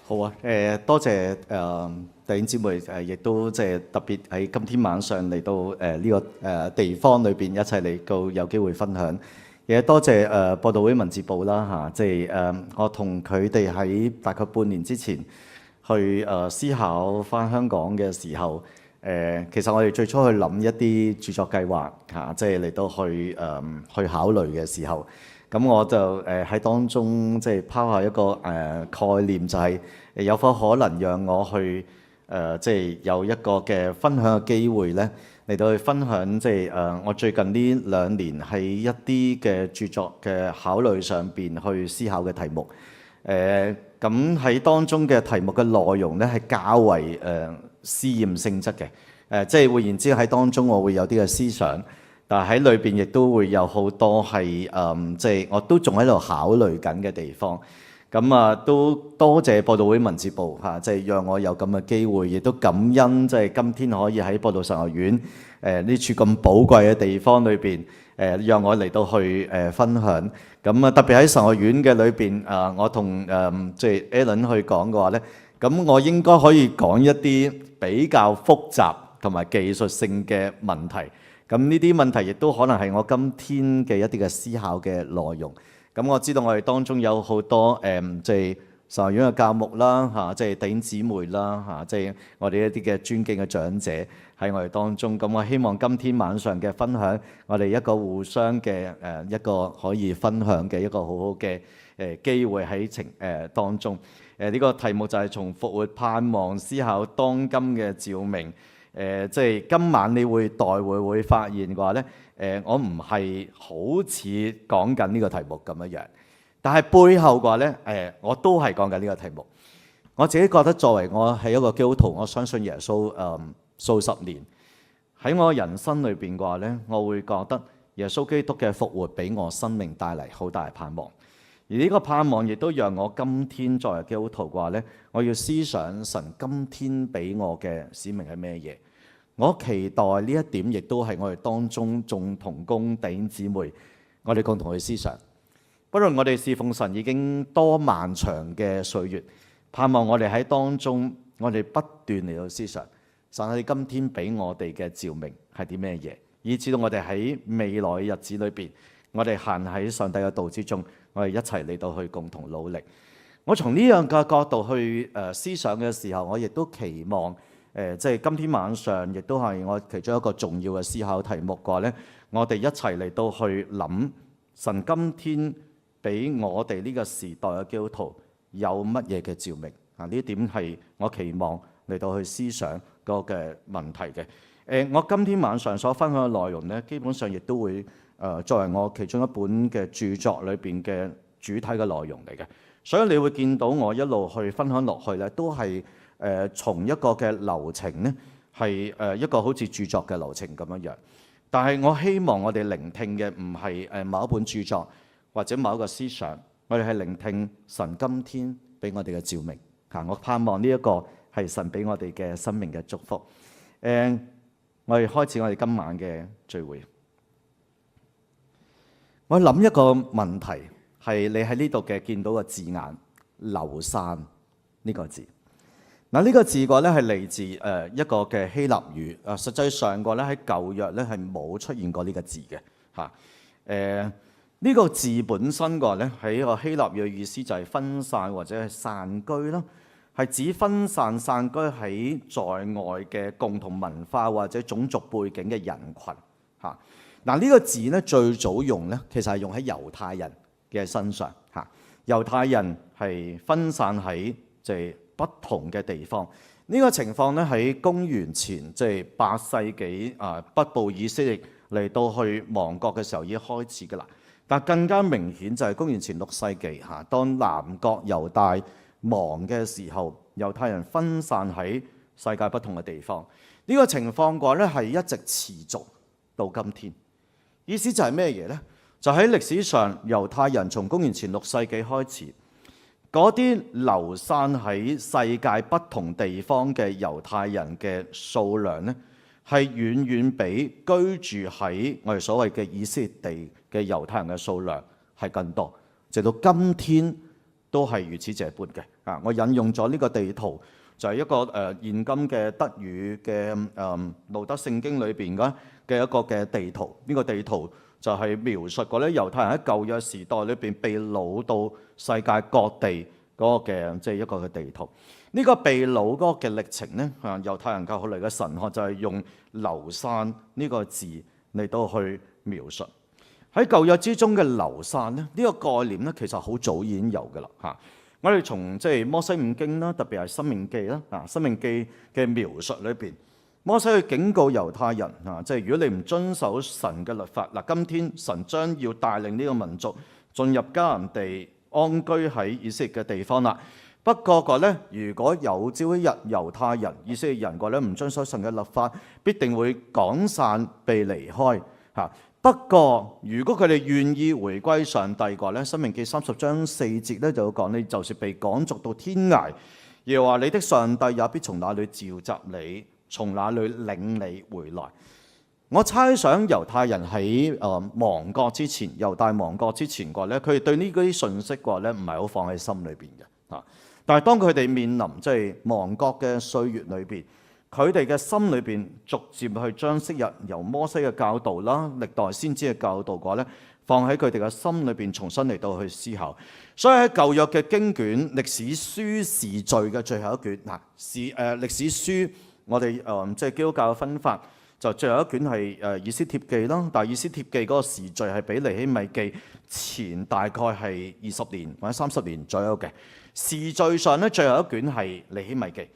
好啊，多謝弟兄姊妹亦都即係特別喺今天晚上嚟到呢個地方裏邊一齊嚟到有機會分享。亦多謝播道會文字部啦嚇，即係我同佢哋喺大概半年之前去思考返香港嘅時候，其實我哋最初去諗一啲著作計劃嚇，即係嚟到去考慮嘅時候。咁我就喺當中即係拋下一個概念，就係有否可能讓我去即係有一個嘅分享嘅機會咧，嚟到去分享即係我最近呢2年喺一啲嘅著作嘅考慮上邊去思考嘅題目。咁喺當中嘅題目嘅內容咧係較為試驗性質嘅，即係換言之喺當中我會有啲嘅思想。但係喺裏邊亦都會有好多係即係我都仲喺度考慮緊嘅地方。咁都多謝播道會文字部嚇，即係讓我有咁嘅機會，亦都感恩即係今天可以喺播道神學院呢處咁寶貴嘅地方裏邊讓我嚟到去分享。咁特別喺神學院嘅裏邊我同即係 Alan 去講嘅話咧，咁我應該可以講一啲比較複雜同埋技術性嘅問題。咁呢啲問題亦都可能係我今天嘅一啲嘅思考嘅內容。咁我知道我哋當中有好多即係神學院嘅教牧啦嚇，即係弟兄姊妹啦嚇，即係我哋一啲嘅尊敬嘅長者喺我哋當中。咁我希望今天晚上嘅分享，我哋一個互相嘅一個可以分享嘅一個好好嘅機會喺當中。呢個題目就係從復活盼望思考當今嘅召命。即係今晚你會會發現嘅話咧，我唔係好似講緊呢個題目咁樣，但係背後嘅話咧，我都係講緊呢個題目。我自己覺得作為我係一個基督徒，我相信耶穌數十年喺我人生裏邊嘅話咧，我會覺得耶穌基督嘅復活俾我生命帶嚟好大嘅盼望。而呢個盼望亦都讓我今天作為基督徒嘅話咧，我要思想神今天俾我嘅使命係咩嘢。我期待呢一點，亦都係我哋當中眾同工弟兄姊妹，我哋共同去思想。不論我哋侍奉神已經多漫長嘅歲月，盼望我哋喺當中，我哋不斷嚟到思想神喺今天俾我哋嘅召命係啲咩嘢，以至到我哋喺未來嘅日子裏邊，我哋行喺上帝嘅道之中，我哋一齊嚟到去共同努力。我從呢樣嘅角度去思想嘅時候，我亦都期望。即係今天晚上，亦都係我其中一個重要嘅思考題目嘅話咧，我哋一齊嚟到去諗神今天俾我哋呢個時代嘅基督徒有乜嘢嘅召命啊？呢一點係我期望嚟到去思想個嘅問題嘅。我今天晚上所分享嘅內容咧，基本上亦都會作為我其中一本嘅著作裏邊嘅主體嘅內容嚟嘅。所以你會見到我一路去分享落去咧，都係。從一個嘅流程呢，係一個好似著作嘅流程咁樣。但係我希望我哋聆聽嘅唔係某一本著作或者某一個思想，我哋係聆聽神今天俾我哋嘅召命。我盼望呢一個係神俾我哋嘅生命嘅祝福。我哋開始我哋今晚嘅聚會。我諗一個問題係你喺呢度嘅見到個字眼流散呢個字。嗱，呢個字個咧係嚟自一個嘅希臘語，實際上個咧喺舊約咧係冇出現過呢個字嘅嚇。呢個字本身個咧喺個希臘語嘅意思就係分散或者係散居啦，係指分散散居喺在外嘅共同文化或者種族背景嘅人群嚇。嗱，呢個字咧最早用咧其實係用喺猶太人嘅身上嚇。猶太人係分散喺即係不同嘅地方，呢個情況咧喺公元前即係8世紀北部以色列嚟到去亡國嘅時候已經開始㗎啦。但更加明顯就係公元前6世紀嚇，當南國猶大亡嘅時候，猶太人分散喺世界不同嘅地方。呢個情況嘅話咧係一直持續到今天。意思就係咩嘢咧？就喺歷史上，猶太人從公元前6世紀開始。嗰啲流散喺世界不同地方嘅猶太人嘅數量呢，係遠遠比居住喺我哋所謂嘅以色列地嘅猶太人嘅數量係更多。直到今天都係如此這般嘅。我引用咗呢個地圖，就係一個現今嘅德語嘅路德聖經裏邊嘅一個嘅地圖。呢個地圖就係描述過咧猶太人喺舊約時代裏邊被擄到世界各地嗰個嘅即係一個嘅地圖。呢個被擄嗰個嘅歷程咧，猶太人教後嚟嘅神學就係用流散呢個字嚟到去描述。喺舊約之中嘅流散咧，呢個概念咧其實好早已經有㗎啦嚇。我哋從即係摩西五經啦，特別係申命記啦，申命記嘅描述裏邊，摩西去警告猶太人即係如果你唔遵守神嘅律法，今天神將要帶領呢個民族進入迦南地安居喺以色列嘅地方啦。不過咧，如果有朝一日猶太人、以色列人唔遵守神嘅律法，必定會趕散被離開嚇。不過，如果佢哋願意回歸上帝嘅話咧，《申命記》30章4節咧就講：你就是被趕逐到天涯，耶和華你的上帝也必從那裏召集你，從那裏領你回來。我猜想猶太人喺亡國之前，猶大亡國之前嘅話咧，佢哋對呢啲信息嘅話咧唔係好放喺心裏邊嘅嚇。但係當佢哋面臨即係亡國嘅歲月裏邊，佢哋嘅心裏邊逐漸去將昔日由摩西嘅教導啦、歷代先知嘅教導嘅話咧，放喺佢哋嘅心裏邊重新嚟到去思考。所以喺舊約嘅經卷歷史書時序嘅最後一卷歷史書，我哋即係基督教嘅分法就最後一卷係以斯帖記啦。但係以斯帖記嗰個時序係比尼希米記前大概係20年或者30年左右嘅。時序上咧，最後一卷係尼希米記。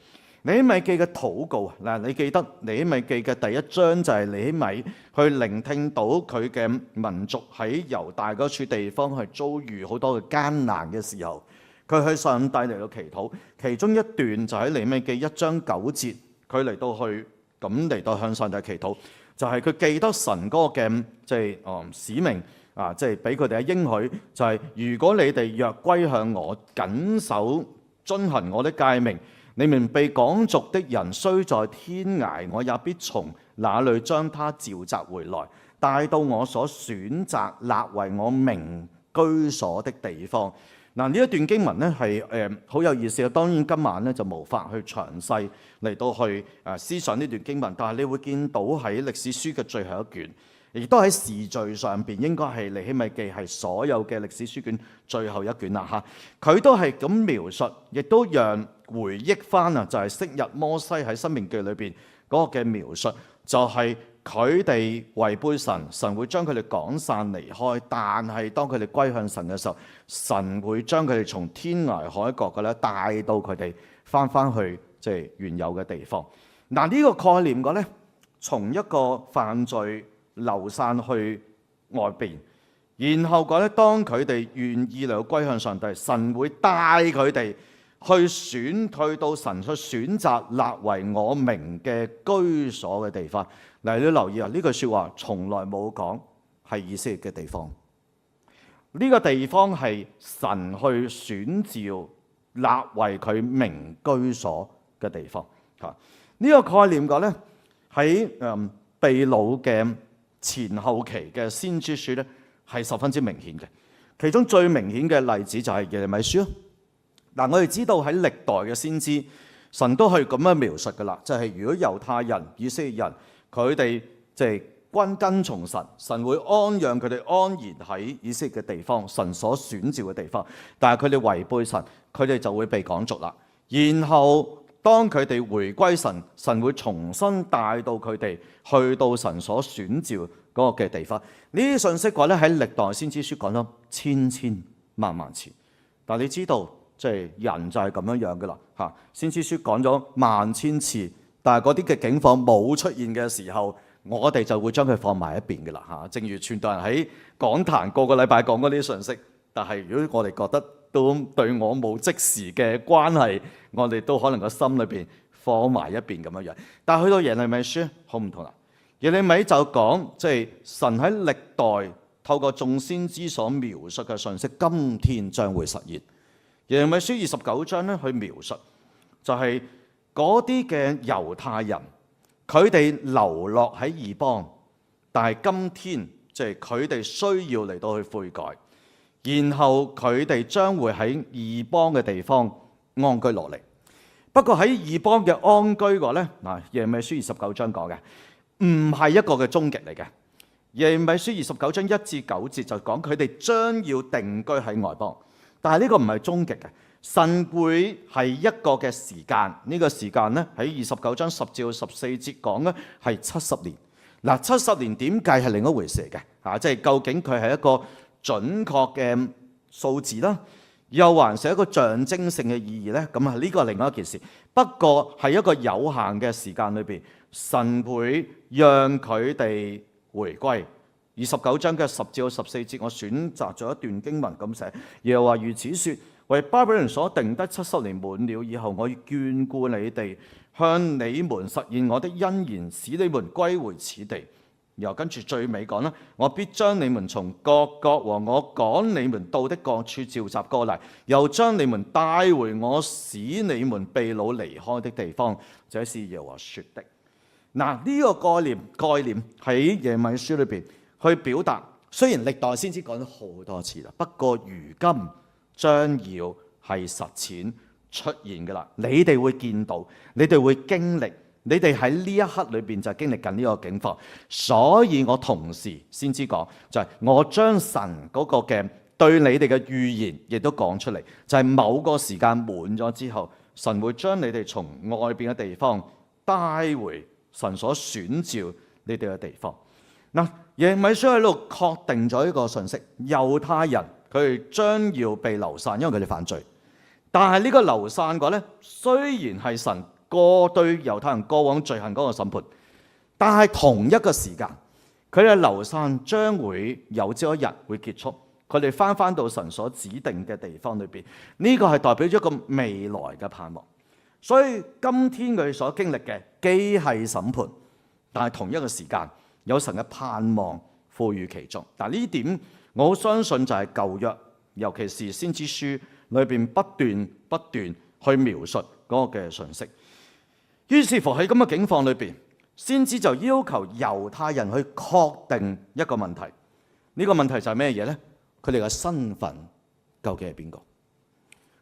尼希米記嘅禱告嗱，你記得尼希米記嘅第一章就係尼希米去聆聽到佢嘅民族喺猶大嗰處地方係遭遇好多嘅艱難嘅時候，佢去上帝嚟到祈禱。其中一段就喺尼希米記1章9節，佢嚟到去咁嚟到向上帝祈禱，就係佢記得神嗰個嘅即係使命。即係俾佢哋嘅應許，就係如果你哋若歸向我，謹守遵行我的誡命，你們被趕逐的人雖在天涯，我也必從那裏將他召集回來，帶到我所選擇立為我名居所的地方。嗱，呢一段經文咧係好有意思啊！當然今晚咧就無法去詳細嚟到去思想呢段經文，但係你會見到喺歷史書嘅最後一卷。亦都喺時序上邊應該係尼希米記係所有嘅歷史書卷最後一卷啦嚇，佢都係咁描述，亦都讓回憶翻就係昔日摩西喺申命記裏邊嗰個嘅描述，就係佢哋違背神，神會將佢哋趕散離開，但係當佢哋歸向神嘅時候，神會將佢哋從天涯海角嘅咧帶到佢哋翻去即係原有嘅地方。嗱，呢個概念嘅咧，從一個犯罪流散去外邊，然後講咧，當佢哋願意嚟到歸向上帝，神會帶佢哋去到神去選擇立為我名嘅居所嘅地方。嗱，你要留意啊，呢句説話從來冇講係以色列嘅地方，呢個地方係神去選召立為佢名居所嘅地方。呢個概念講咧喺被擄嘅前後期嘅先知書咧係十分之明顯嘅，其中最明顯嘅例子就係耶利米書。嗱，我哋知道喺歷代嘅先知，神都係咁樣描述噶啦，就係如果猶太人、以色列人佢哋即係跟從神，神會安讓佢哋安然喺以色列嘅地方，神所選召嘅地方。但係佢哋違背神，佢哋就會被趕逐啦。然後當佢哋回歸神，神會重新帶到佢哋去到神所選召嗰個嘅地方。呢啲信息嘅話咧，喺歷代先知書講咗千萬次。但係你知道，即係人就係咁樣嘅啦嚇。先知書講咗萬千次，但係嗰啲嘅境況冇出現嘅時候，我哋就會將佢放埋一邊嘅啦嚇。正如傳道人喺講壇個禮拜講嗰啲信息，但係如果我哋覺得都對我冇即時嘅關係，我哋都可能個心裏邊放埋一邊咁樣。但係去到耶利米書好唔同啦。耶利米就講即係神喺歷代透過眾先知所描述嘅信息，今天將會實現。耶利米書29章咧去描述，就係嗰啲嘅猶太人，佢哋流落喺異邦，但係今天即係佢哋需要嚟到去悔改。然後佢哋將會喺異邦嘅地方安居落嚟。不過喺異邦嘅安居個咧，耶利米書29章講嘅唔係一個嘅終極嚟嘅。耶利米書29章1至9節就講佢哋將要定居喺外邦，但係呢個唔係終極嘅。神會係一個嘅時間，呢個時間咧喺29章10至14節講咧係70年。70年點計係另一回事嚟嘅，即係究竟佢係一個準確嘅數字啦，又還是一個象徵性嘅意義咧？咁呢個係另外一件事。不過係一個有限嘅時間裏邊，神會讓佢哋回歸。29章嘅10至14節，我選擇咗一段經文咁寫：耶和華如此說，為巴比倫所定得70年滿了以後，我要眷顧你哋，向你們實現我的恩言，使你們歸回此地。然後跟住最尾講啦，我必將你們從各國和我趕你們到的各處召集過嚟，又將你們帶回我使你們被擄離開的地方。這是耶和華說的。呢個概念喺耶利米書裏邊去表達，雖然歷代先知講咗好多次啦，不過如今將要係實踐出現㗎啦。你哋會見到，你哋會經歷，你哋喺呢一刻裏邊就經歷緊呢個境況。所以我同時先知講，就係我將神嗰個嘅對你哋嘅預言亦都講出嚟，就係某個時間滿咗之後，神會將你哋從外邊嘅地方帶回神所選召你哋嘅地方。耶利米書喺度確定咗一個信息，猶太人佢哋將要被流散，因為佢哋犯罪。但係呢個流散個咧，雖然係神對猶太人過往罪行嗰個審判，但係同一個時間，佢哋流散將會有朝一日會結束，佢哋翻到神所指定嘅地方裏邊。呢個係代表咗一個未來嘅盼望。所以今天佢哋所經歷嘅既係審判，但係同一個時間有神嘅盼望賦予其中。嗱，呢點我好相信就係舊約，尤其是先知書裏邊不斷去描述嗰個嘅信息。於是乎喺咁嘅境況裏邊，先知就要求猶太人去確定一個問題。呢個問題就係咩嘢呢？佢哋嘅身份究竟係邊個？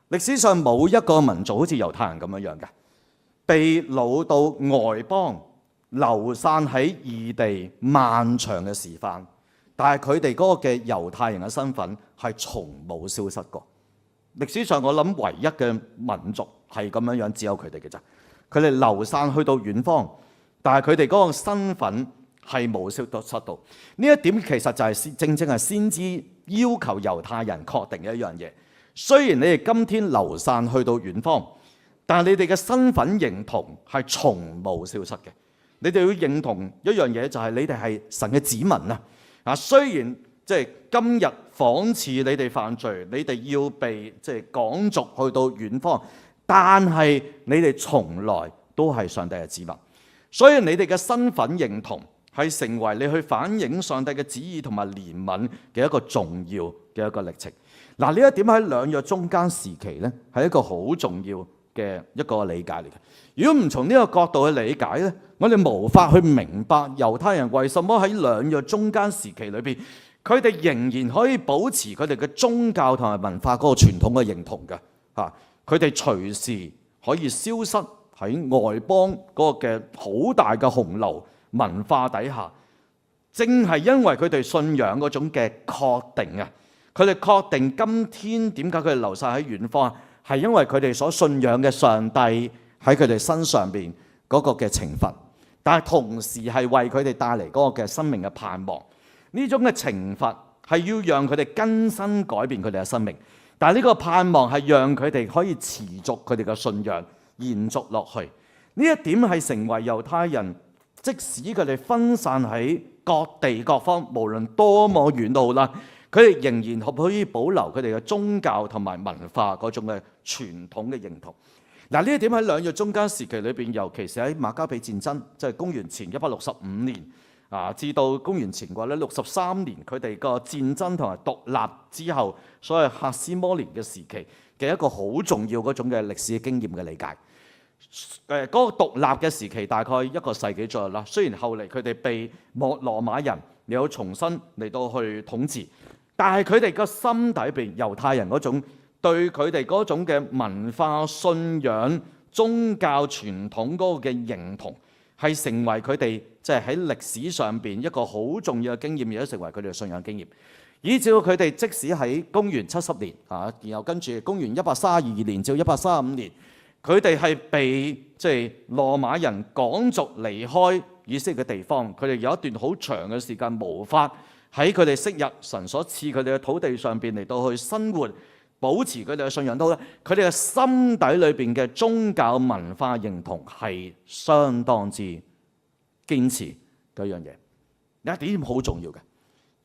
歷史上冇一個民族好似猶太人咁樣嘅，被擄到外邦，流散喺異地漫長嘅時間，但係佢哋嗰個嘅猶太人嘅身份係從冇消失過。歷史上我諗唯一嘅民族係咁樣，只有佢哋嘅咋。佢哋流散去到遠方，但係佢哋嗰個身份係冇消失到。呢一點其實就係正係先知要求猶太人確定嘅一樣嘢。雖然你哋今天流散去到遠方，但係你哋嘅身份認同係從冇消失嘅。你哋要認同一樣嘢，就係你哋係神嘅子民啊！雖然即係今日仿似你哋犯罪，你哋要被趕逐去到遠方，但係你哋從來都係上帝嘅子民。所以你哋嘅身份認同係成為你去反映上帝嘅旨意同埋憐憫嘅一個重要嘅一個歷程。嗱，呢一點喺兩約中間時期咧，係一個好重要嘅一個理解嚟嘅。如果唔從呢個角度去理解咧，我哋無法去明白猶太人為什麼喺兩約中間時期裏邊，佢哋仍然可以保持佢哋嘅宗教同埋文化嗰個傳統嘅認同嘅嚇。佢哋隨時可以消失喺外邦嗰個嘅好大嘅洪流文化底下，正係因為佢哋信仰嗰種嘅確定啊！佢哋確定今天點解佢哋流散喺遠方啊？係因為佢哋所信仰嘅上帝喺佢哋身上邊嗰個嘅懲罰，但係同時係為佢哋帶嚟嗰個嘅生命嘅盼望。呢種嘅懲罰係要讓佢哋更新改變佢哋嘅生命，但係呢個盼望係讓佢哋可以持續佢哋嘅信仰延續落去。呢一點係成為猶太人，即使佢哋分散喺各地各方，無論多麼遠都好啦，佢哋仍然可以保留佢哋嘅宗教同埋文化嗰種嘅傳統嘅認同。嗱，呢一點喺兩約中間時期裏邊，尤其是喺馬加比戰爭，即係公元前165年至到公元前63年，佢哋個戰爭同埋獨立之後，所謂赫斯摩年嘅時期嘅一個好重要嗰種嘅歷史經驗嘅理解。嗰個獨立嘅時期大概1個世紀左右啦。雖然後嚟佢哋被羅馬人又重新嚟到去統治，但係佢哋個心底邊猶太人嗰種對佢哋嗰種嘅文化、信仰、宗教傳統嗰個嘅認同，係成為佢哋即係喺歷史上邊一個好重要嘅經驗，亦都成為佢哋嘅信仰經驗。以至到佢哋即使喺公元70年啊，然後跟住公元132年至135年，佢哋係被即係羅馬人趕逐離開以色列嘅地方，佢哋有一段好長嘅時間無法喺佢哋昔日神所賜佢哋嘅土地上邊嚟到去生活，保持佢哋嘅信仰都咧，佢哋嘅心底裏邊嘅宗教文化認同係相當之堅持嗰樣嘢。有一點好重要嘅，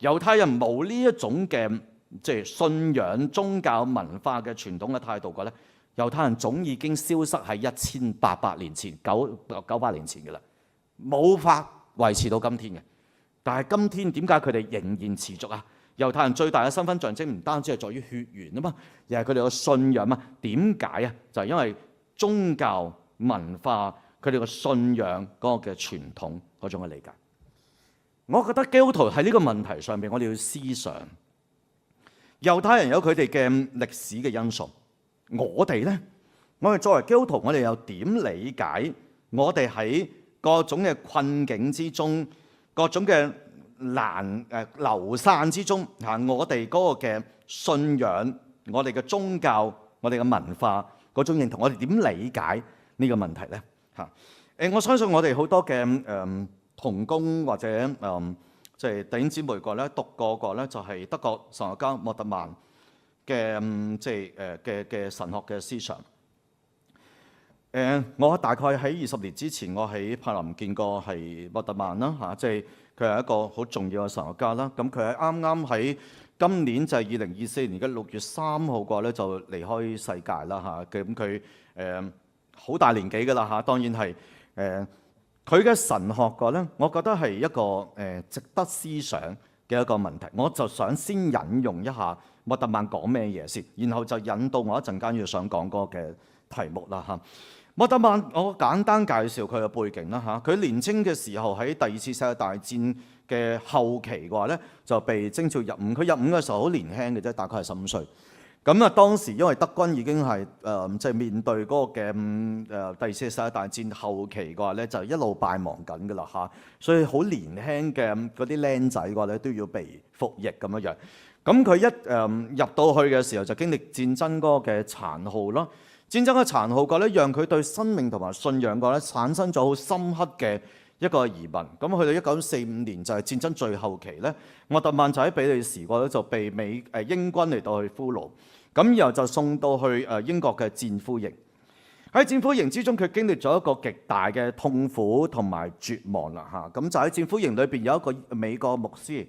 猶太人冇呢一種嘅即係信仰宗教文化嘅傳統嘅態度嘅咧，猶太人總已經消失喺1800年前、900年前嘅啦，冇法維持到今天嘅。但係今天點解佢哋仍然持續啊？猶太人最大嘅身份象徵唔單止係在於血緣啊嘛，而係佢哋嘅信仰啊。點解啊？就係因為宗教文化佢哋嘅信仰嗰個嘅傳統嗰種嘅理解。我覺得基督徒喺呢個問題上邊，我哋要思想。猶太人有佢哋嘅歷史嘅因素，我哋呢，我哋作為基督徒，我哋又點理解我哋喺各種嘅困境之中，各種嘅流散之中嚇，我哋嗰個嘅信仰、我哋嘅宗教、我哋嘅文化嗰種認同，我哋點理解呢個問題呢？嚇我相信我哋好多嘅同工或者即係弟兄姊妹個咧讀過個咧，就係德國神學家莫特曼嘅即係嘅神學嘅思想。我大概喺20年之前，我喺柏林見過係莫特曼啦嚇，即係佢係一個好重要嘅神學家啦。咁佢係啱啱喺今年就係2024年嘅6月3號個咧就離開世界啦嚇。咁佢好大年紀㗎啦嚇，當然係佢嘅神學個咧，我覺得係一個值得思想嘅一個問題。我就想先引用一下莫特曼講咩嘢先，然後就引到我一陣間要想講嗰個嘅題目啦嚇。莫特曼，我簡單介紹佢嘅背景啦嚇。佢年青嘅時候喺第2次世界大戰嘅後期嘅話咧，就被徵召入伍。佢入伍嘅時候好年輕嘅啫，大概係15歲。咁啊，當時因為德軍已經係即係面對嗰個嘅第2次世界大戰後期嘅話咧，就一路敗亡緊㗎啦嚇。所以好年輕嘅嗰啲僆仔嘅話咧，都要被服役咁樣樣。咁佢一入到去嘅時候，就經歷戰爭嗰個嘅殘酷咯。戰爭嘅殘酷個咧，讓佢對生命同埋信仰個咧產生咗好深刻嘅一個疑問。咁去到1945年就係戰爭最後期咧，莫特曼就喺比利時個咧就被英軍嚟到去俘虜，咁然後就送到去英國嘅戰俘營。喺戰俘營之中，佢經歷咗一個極大嘅痛苦同埋絕望啦嚇。咁就喺戰俘營裏邊有一個美國牧師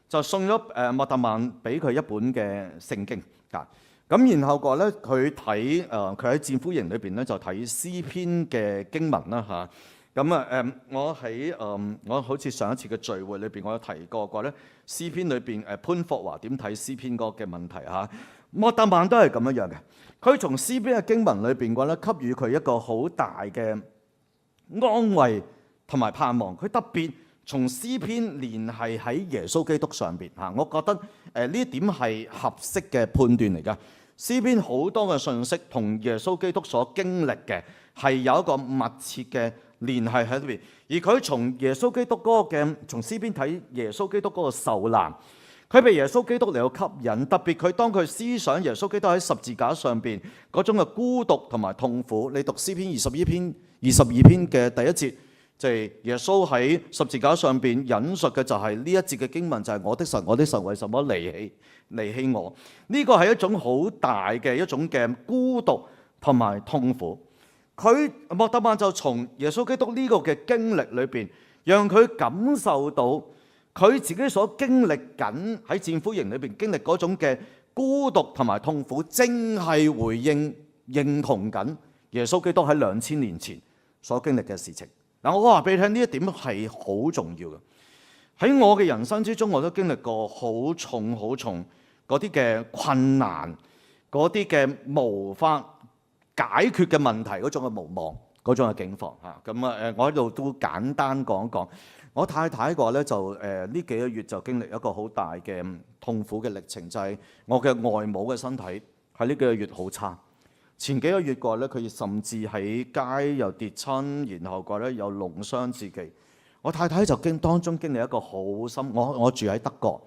就送咗莫特曼俾佢一本嘅聖經啊。咁然後個咧，佢睇佢喺戰俘營裏邊咧就睇詩篇嘅經文啦嚇。咁我好似上一次嘅聚會裏邊，我有提過個咧詩篇裏邊潘霍華點睇詩篇嗰個嘅問題嚇。莫特曼都係咁樣嘅，佢從詩篇嘅經文裏邊個咧給予佢一個好大嘅安慰同埋盼望。佢特別從詩篇聯繫喺耶穌基督上邊嚇，我覺得呢一點係合適嘅判斷嚟㗎。詩篇好多嘅信息同耶穌基督所經歷嘅係有一個密切嘅聯繫喺裏邊，而佢從耶穌基督嗰個嘅從詩篇睇耶穌基督嗰個受難，佢被耶穌基督嚟到吸引，特別佢當佢思想耶穌基督喺十字架上邊嗰種嘅孤獨同埋痛苦。你讀詩篇22篇嘅第1節，就係耶穌喺十字架上邊引述嘅就係呢一節嘅經文，就係我的神，我的神為什麼離棄我？呢個係一種好大嘅一種嘅孤獨同埋痛苦。莫特曼就從耶穌基督呢個嘅經歷裏邊，讓佢感受到佢自己所經歷緊喺戰俘營裏邊經歷嗰種嘅孤獨同埋痛苦，正係回應認同緊耶穌基督喺2000年前所經歷嘅事情。嗱，我話俾你聽，呢一點係好重要嘅。喺我嘅人生之中，我都經歷過好重嗰啲嘅困難，嗰啲嘅無法解決嘅問題，嗰種嘅無望，嗰種嘅境況嚇。咁我喺度都簡單講一講。我太太嘅話咧就呢幾個月就經歷一個好大嘅痛苦嘅歷程，就係我嘅外母嘅身體喺呢幾個月好差。前幾個月嘅話咧，佢甚至喺街又跌親，然後嘅話咧又弄傷自己。我太太就當中經歷一個好深，我住喺德國，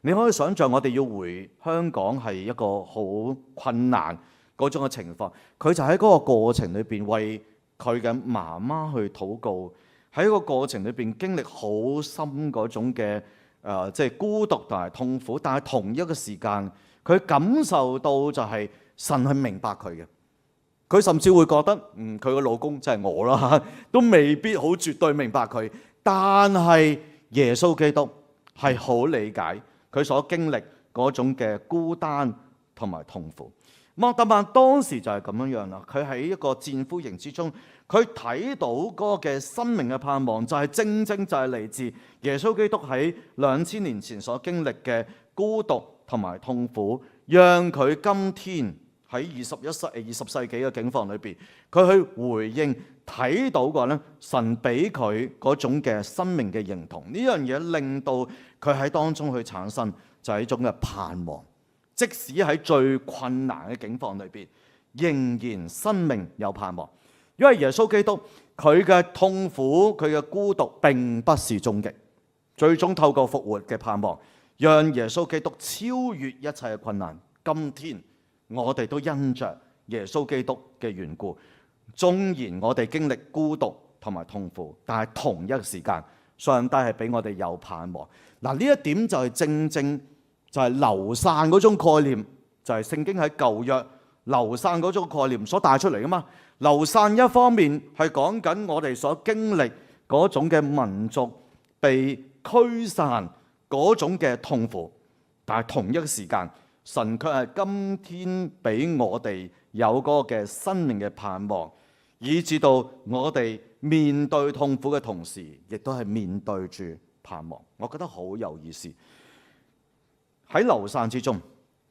你可以想像我哋要回香港係一個好困難嗰種嘅情況。佢就喺嗰個過程裏邊為佢嘅媽媽去禱告，喺個過程裏邊經歷好深嗰種嘅即係孤獨同埋痛苦，但係同一個時間佢感受到就係神係明白佢嘅。佢甚至會覺得佢個老公即係我啦，都未必好絕對明白佢，但係耶穌基督係好理解佢所經歷嗰種嘅孤單同埋痛苦。默特曼當時就係咁樣啦，佢喺一個戰俘營之中，佢睇到嗰個嘅生命嘅盼望，就係正正就係嚟自耶穌基督喺2000年前所經歷嘅孤獨同埋痛苦，讓佢今天喺20世紀嘅境況裏邊，佢去回應睇到嘅咧，神俾佢嗰種嘅生命嘅認同，呢樣嘢令到佢喺當中去產生就係一種嘅盼望。即使喺最困難嘅境況裏邊，仍然生命有盼望，因為耶穌基督佢嘅痛苦、佢嘅孤獨並不是終極，最終透過復活嘅盼望，讓耶穌基督超越一切嘅困難。今天我哋都因着耶穌基督嘅緣故，縱然我哋經歷孤獨同埋痛苦，但係同一時間，上帝係俾我哋有盼望。嗱，呢一點就係正正就係流散嗰種概念，就係聖經喺舊約流散嗰種概念所帶出嚟噶嘛。流散一方面係講緊我哋所經歷嗰種嘅民族被驅散嗰種嘅痛苦，但係同一個時間，神卻係今天俾我哋有嗰個嘅生命嘅盼望，以至到我哋面對痛苦嘅同時，亦都係面對住盼望。我覺得好有意思。喺流散之中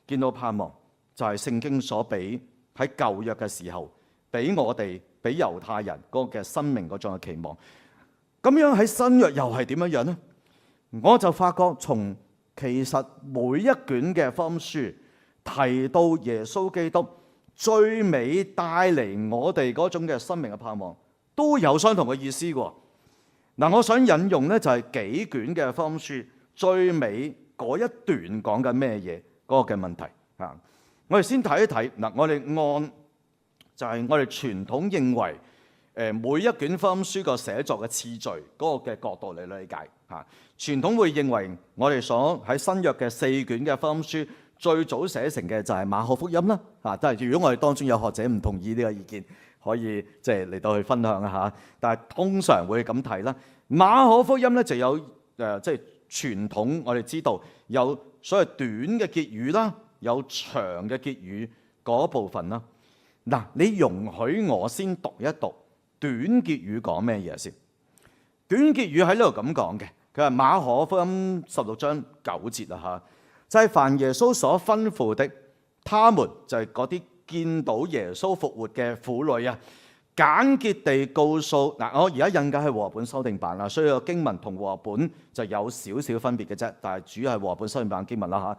見到盼望，就係聖經所俾喺舊約嘅時候俾我哋俾猶太人嗰個嘅生命嗰種嘅期望。咁樣喺新約又係點樣樣呢？我就發覺從其實每一卷嘅福音書提到耶穌基督最尾帶嚟我哋嗰種嘅生命嘅盼望，都有相同嘅意思喎。嗱，我想引用呢就係幾卷嘅福音書最尾嗰一段講緊咩嘢嗰個嘅問題啊！我哋先睇一睇嗱，我哋按就係我哋傳統認為每一卷福音書個寫作嘅次序嗰個嘅角度嚟理解嚇。傳統會認為我哋所喺新約嘅4卷嘅福音書最早寫成嘅就係馬可福音啦嚇。但係如果我哋當中有學者唔同意呢個意見，可以即係嚟到去分享一下。但係通常會咁睇啦。馬可福音咧就有即係傳統我哋知道有所謂短嘅結語啦，有長嘅結語嗰部分啦。嗱，你容許我先讀一讀短結語講咩嘢先？短結語喺呢度咁講嘅，佢話馬可福音16章9節啦嚇，就係凡耶穌所吩咐的，他們就係嗰啲見到耶穌復活嘅婦女啊，簡潔地告訴嗱，我而家印嘅係和合本修訂版啦，所以個經文同和合本就有少少分別嘅啫，但係主要係和合本修訂版經文啦嚇。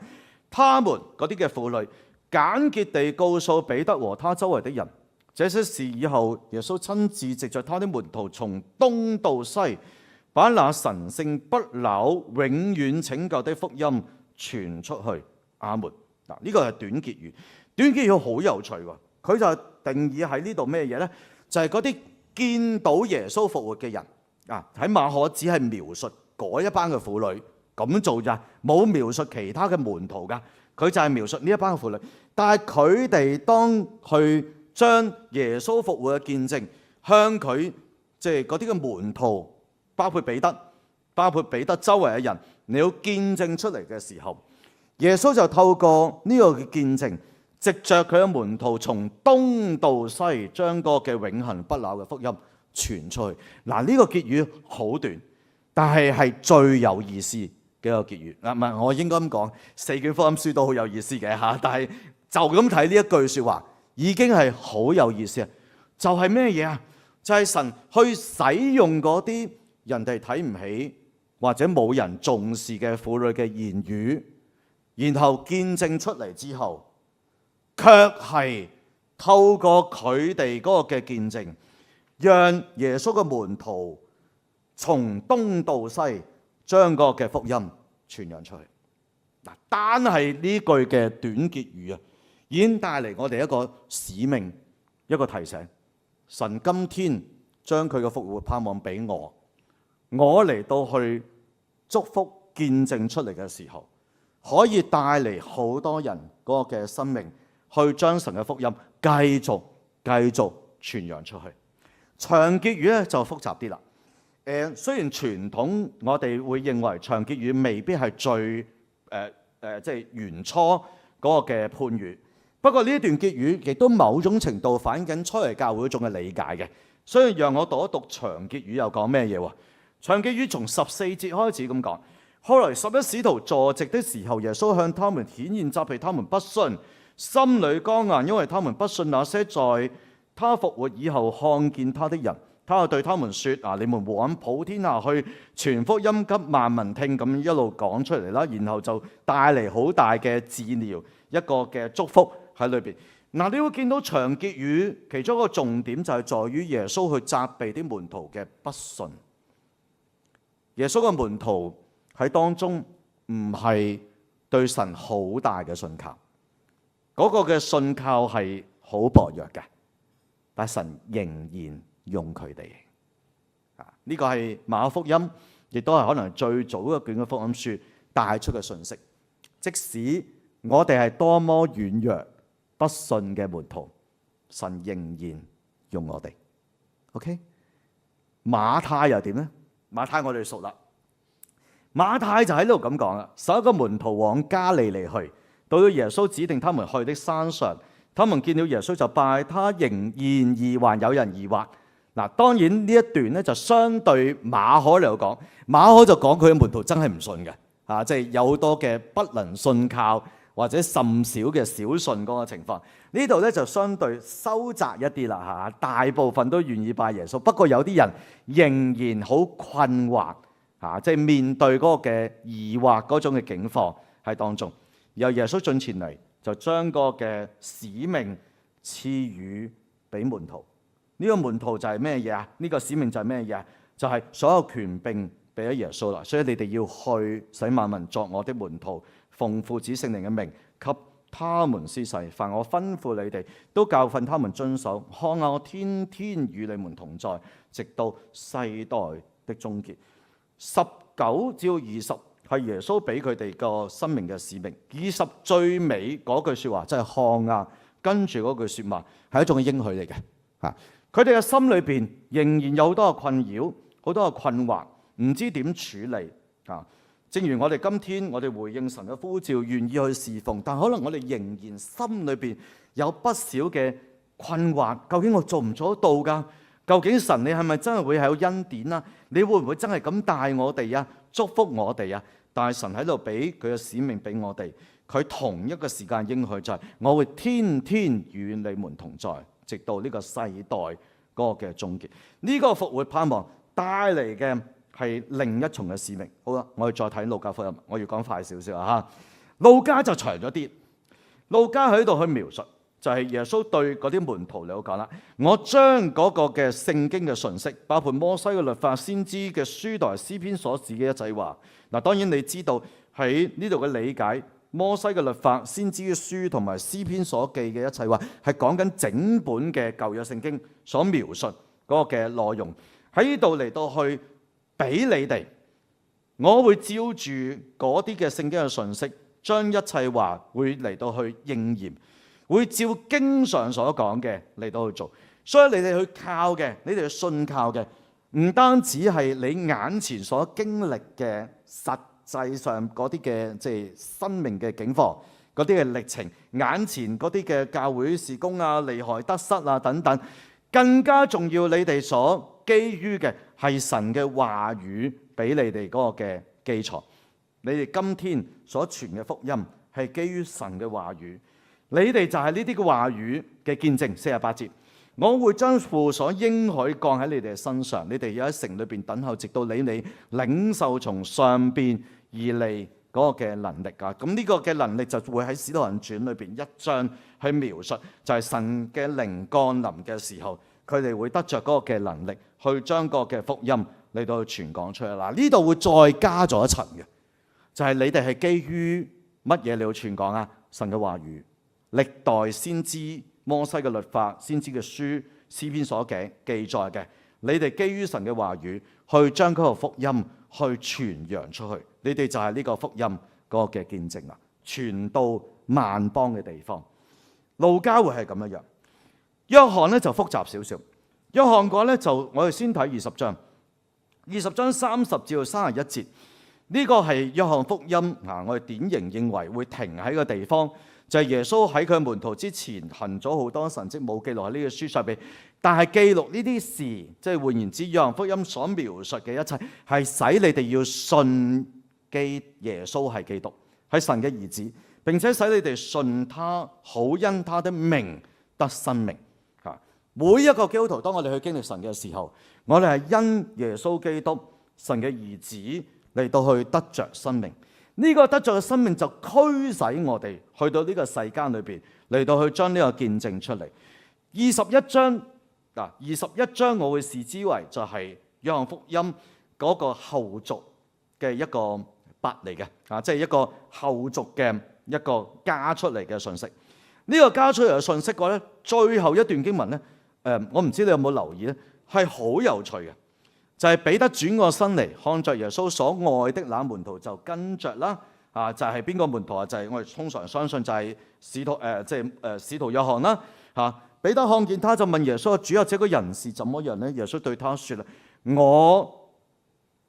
他們嗰啲嘅婦女簡潔地告訴彼得和他周圍的人，這些事以後耶穌親自藉着他的門徒從東到西，把那神聖不朽永遠拯救的福音傳出去。阿門。嗱，呢個係短結語。短結語好有趣喎，佢就定義喺呢度咩嘢呢？就係嗰啲見到耶穌復活嘅人啊！喺馬可只係描述嗰一班嘅婦女咁做咋，冇描述其他嘅門徒㗎。佢就係描述呢一班嘅婦女，但係佢哋當去將耶穌復活嘅見證向佢即係嗰啲嘅門徒，包括彼得周圍嘅人，你要見證出嚟嘅時候，耶穌就透過呢個嘅見證，藉着佢嘅門徒從東到西，將嗰個嘅永恆不朽嘅福音傳出去。嗱，呢個結語好短，但係係最有意思嘅一個結語。唔係，我應該咁講，4卷福音書都好有意思嘅嚇，但係就咁睇呢一句説話，已經係好有意思啊！就係咩嘢啊？就係神去使用嗰啲人哋睇唔起或者冇人重視嘅婦女嘅言語，然後見證出嚟之後，卻係透過佢哋嗰個嘅見證，讓耶穌嘅門徒從東到西將嗰個嘅福音傳揚出去。嗱，單係呢句嘅短結語啊，已經帶嚟我哋一個使命，一個提醒。神今天將佢嘅復活盼望俾我嚟到去祝福見證出嚟嘅時候，可以帶嚟好多人嗰個嘅生命，去將神嘅福音繼續傳揚出去。長結語咧就複雜啲啦。雖然傳統我哋會認為長結語未必係最即係原初嗰個嘅判語，不過呢一段結語亦都某種程度反映緊初嚟教會一種嘅理解嘅。所以讓我讀一讀長結語又講咩嘢喎？長結語從14節開始咁講。後來11使徒坐席的時候，耶穌向他們顯現，責備他們不信，心裏剛硬，因為他們不信那些在他復活以後看見他的人。他就對他們說：你們往普天下去，傳福音給萬民聽。咁一路講出嚟啦，然後就帶嚟好大嘅治療，一個嘅祝福喺裏邊。嗱，你會見到長結語其中一個重點就係在於耶穌去責備啲門徒嘅不信。耶穌嘅門徒喺當中唔係對神好大嘅信靠，嗰個嘅信靠係好薄弱嘅，但神仍然用佢哋。呢個係馬可福音，亦都係可能最早一卷嘅福音書帶出嘅信息。即使我哋係多麼軟弱不信嘅門徒，神仍然用我哋。OK， 馬太又點呢？馬太我哋熟啦。馬太就喺呢度咁講啦：11個門徒往加利利去，到咗耶穌指定他們去的山上，他們見了耶穌就拜他，仍然還有人疑惑。嗱，當然呢一段咧就相對馬可嚟講，馬可就講佢嘅門徒真係唔信嘅，即係有好多嘅不能信靠或者甚少嘅小信嗰個情況。呢度咧就相對收窄一啲啦，大部分都願意拜耶穌，不過有啲人仍然好困惑，即係面對嗰個嘅疑惑嗰種嘅境況喺當中。由耶穌進前嚟，就將個嘅使命賜予俾門徒。呢個門徒就係咩嘢啊？呢個使命就係咩嘢啊？就係所有權柄俾咗耶穌啦。所以你哋要去使萬民作我的門徒，奉父子聖靈嘅名給他們施洗。凡我吩咐你哋，都教訓他們遵守。看啊，我天天與你們同在，直到世代的終結。19至20係耶穌俾佢哋個生命嘅使命。20最尾嗰句説話，即係看啊，跟住嗰句説話係一種應許嚟嘅嚇。佢哋嘅心裏邊仍然有好多嘅困擾，好多嘅困惑，唔知點處理啊！正如我哋今天，我哋回應神嘅呼召，願意去侍奉，但可能我哋仍然心裏邊有不少嘅困惑。究竟我做唔做得到㗎？究竟神你係咪真係會係有恩典啊？你會唔會真係咁帶我哋啊？祝福我哋啊？但係神喺度俾佢嘅使命俾我哋，佢同一個時間應許就係：我會天天與你們同在，直到呢個世代嗰個嘅終結。呢個復活盼望帶嚟嘅係另一重嘅使命。好啦，我哋再睇路加福音，我要講快少少啊嚇。路加就長咗啲，路加喺度去描述就係耶穌對嗰啲門徒嚟講啦。我將嗰個嘅聖經嘅信息，包括摩西嘅律法、先知嘅書同埋詩篇所指嘅一切話。嗱，當然你知道喺呢度嘅理解。摩西嘅律法、先知嘅書同埋詩篇所記嘅一切話，係講緊整本嘅舊約聖經所描述嗰個嘅內容。喺呢度嚟到去俾你哋，我會照住嗰啲嘅聖經嘅信息，將一切話會嚟到去應驗，會照經上所講嘅嚟到去做。所以你哋去靠嘅，你哋去信靠嘅，唔單止係你眼前所經歷嘅實上嗰啲嘅即係生命嘅境況，嗰啲嘅歷程，眼前嗰啲嘅教會事工啊、利害得失啊等等，更加重要，你哋所基於嘅係神嘅話語俾你哋嗰個嘅基礎。你哋今天所傳嘅福音係基於神嘅話語，你哋就係呢啲嘅話語嘅見證。48節，我會將父所應許降喺你哋身上，你哋要喺城裏邊等候，直到你領受從上邊而嚟嗰個嘅能力啊！咁呢個嘅能力就會喺《使徒行傳》裏邊1章去描述，就係神嘅靈降臨嘅時候，佢哋會得着嗰個嘅能力，去將個嘅福音嚟到去傳講出嚟。嗱，呢度會再加咗一層嘅，就係你哋係基於乜嘢嚟到傳講啊？神嘅話語、歷代先知、摩西嘅律法、先知嘅書、詩篇所記載嘅，你哋基於神嘅話語，去將嗰個福音去傳揚出去。你哋就係呢個福音嗰個嘅見證啦，傳到萬邦嘅地方。路加會係咁樣樣，約翰咧就複雜少少。約翰講咧就我哋先睇20章，20章30至到31節，呢個係約翰福音啊！我哋典型認為會停喺個地方，就係耶穌喺佢門徒之前行咗好多神蹟，冇記錄喺呢個書上邊。但係記錄呢啲事，即係換言之，約翰福音所描述嘅一切，係使你哋要信耶穌係基督，係神嘅兒子，並且使你哋信他，好因他的名得生命。每一個基督徒，當我哋去經歷神嘅時候，我哋係因耶穌基督神嘅兒子嚟到去得着生命。呢個得着嘅生命就驅使我哋去到呢個世間裏邊嚟到去將呢個見證出嚟。21章我會視之為就係約翰福音嗰個後續嘅一個筆嚟嘅，即係一個後續嘅一個加出嚟嘅信息。呢個加出嚟嘅信息嘅話咧，最後一段經文咧，我唔知你有冇留意咧，係好有趣嘅，就係彼得轉過身嚟，看着耶穌所愛的那門徒就跟着啦。就係邊個門徒啊？就係我哋通常相信就係使徒約翰啦。彼得看見他就問耶穌：主啊，這個人是怎麼樣呢？耶穌對他說啦：我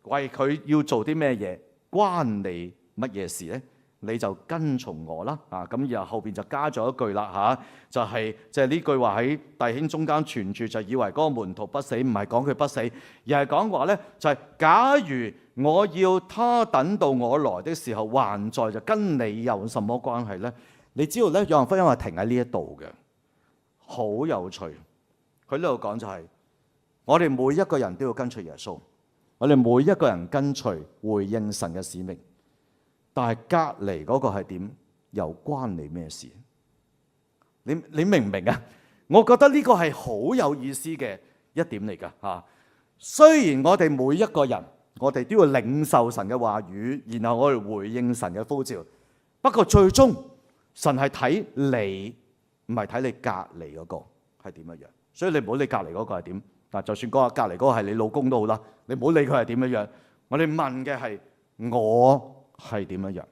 為佢要做啲咩嘢，關你乜嘢事呢？你就跟從我啦。咁然後後邊就加咗一句啦，就係呢句話喺弟兄中間傳住，就以為嗰個門徒不死，唔係講佢不死，而係講話咧，就係假如我要他等到我來的時候還在，就跟你有什麼關係呢？你知道咧，約翰福音係停喺呢一度嘅，好有趣。佢呢度講就係我哋每一個人都要跟隨耶穌，我哋每一個人跟隨回應神嘅使命。但係隔離嗰個係點？又關你咩事？你明唔明啊？我覺得呢個係好有意思嘅一點嚟㗎。雖然我哋每一個人，我哋都要領受神嘅話語，然後我哋回應神嘅呼召。不過最終神係睇你，唔係睇你隔離嗰個係點樣樣。所以你唔好理隔離嗰個係點。嗱，就算嗰個隔離嗰個係你老公都好啦，你唔好理佢係點樣樣。我哋問嘅係我係點樣樣？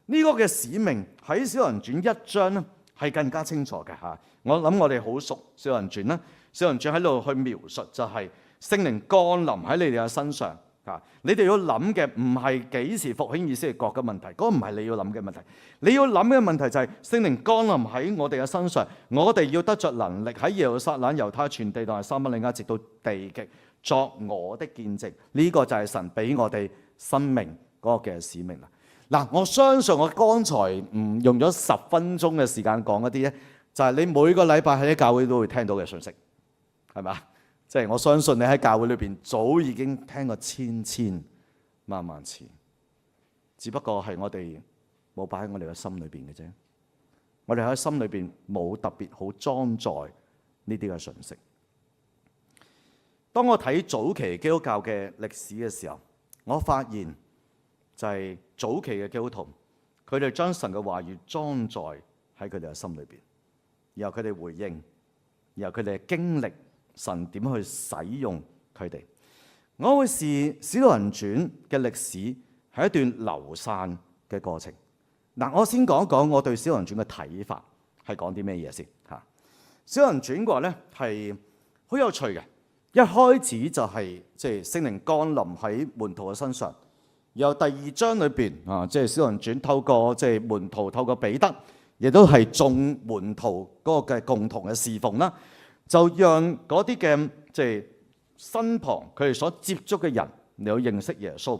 呢個嘅使命喺《使徒行傳》1章咧係更加清楚嘅嚇。我諗我哋好熟《使徒行傳》啦，《使徒行傳》喺度去描述就係聖靈降臨喺你哋嘅身上嚇。你哋要諗嘅唔係幾時復興以色列國嘅問題，嗰個唔係你要諗嘅問題。你要諗嘅問題就係聖靈降臨喺我哋嘅身上，我哋要得着能力喺耶路撒冷、猶太全地同埋撒瑪利亞直到地極作我的見證。呢個就係神俾我哋生命嗰個嘅使命啦。嗱，我相信我剛才用咗10分鐘嘅時間講嗰啲咧，就係你每個禮拜喺教會都會聽到嘅信息，係咪？即係我相信你喺教會裏邊早已經聽過千萬次，只不過係我哋冇擺喺我哋嘅心裏邊嘅啫。我哋喺心裏邊冇特別好裝載呢啲嘅信息。當我睇早期基督教嘅歷史嘅時候，我發現就係早期嘅基督徒，佢哋將神嘅話語裝載喺佢哋嘅心裏邊，然後佢哋回應，然後佢哋經歷神點去使用佢哋。我會視《使徒行傳》嘅歷史係一段流散嘅過程。嗱，我先講一講我對《使徒行傳》嘅睇法係講啲咩嘢先嚇。《使徒行傳》嘅話咧係好有趣嘅，一開始就係即係聖靈降臨喺門徒嘅身上。然後第2章裏邊即係《使徒行傳》透過即係門徒透過彼得，亦都係眾門徒嗰個嘅共同嘅侍奉啦，就讓嗰啲嘅即係身旁佢哋所接觸嘅人嚟到認識耶穌。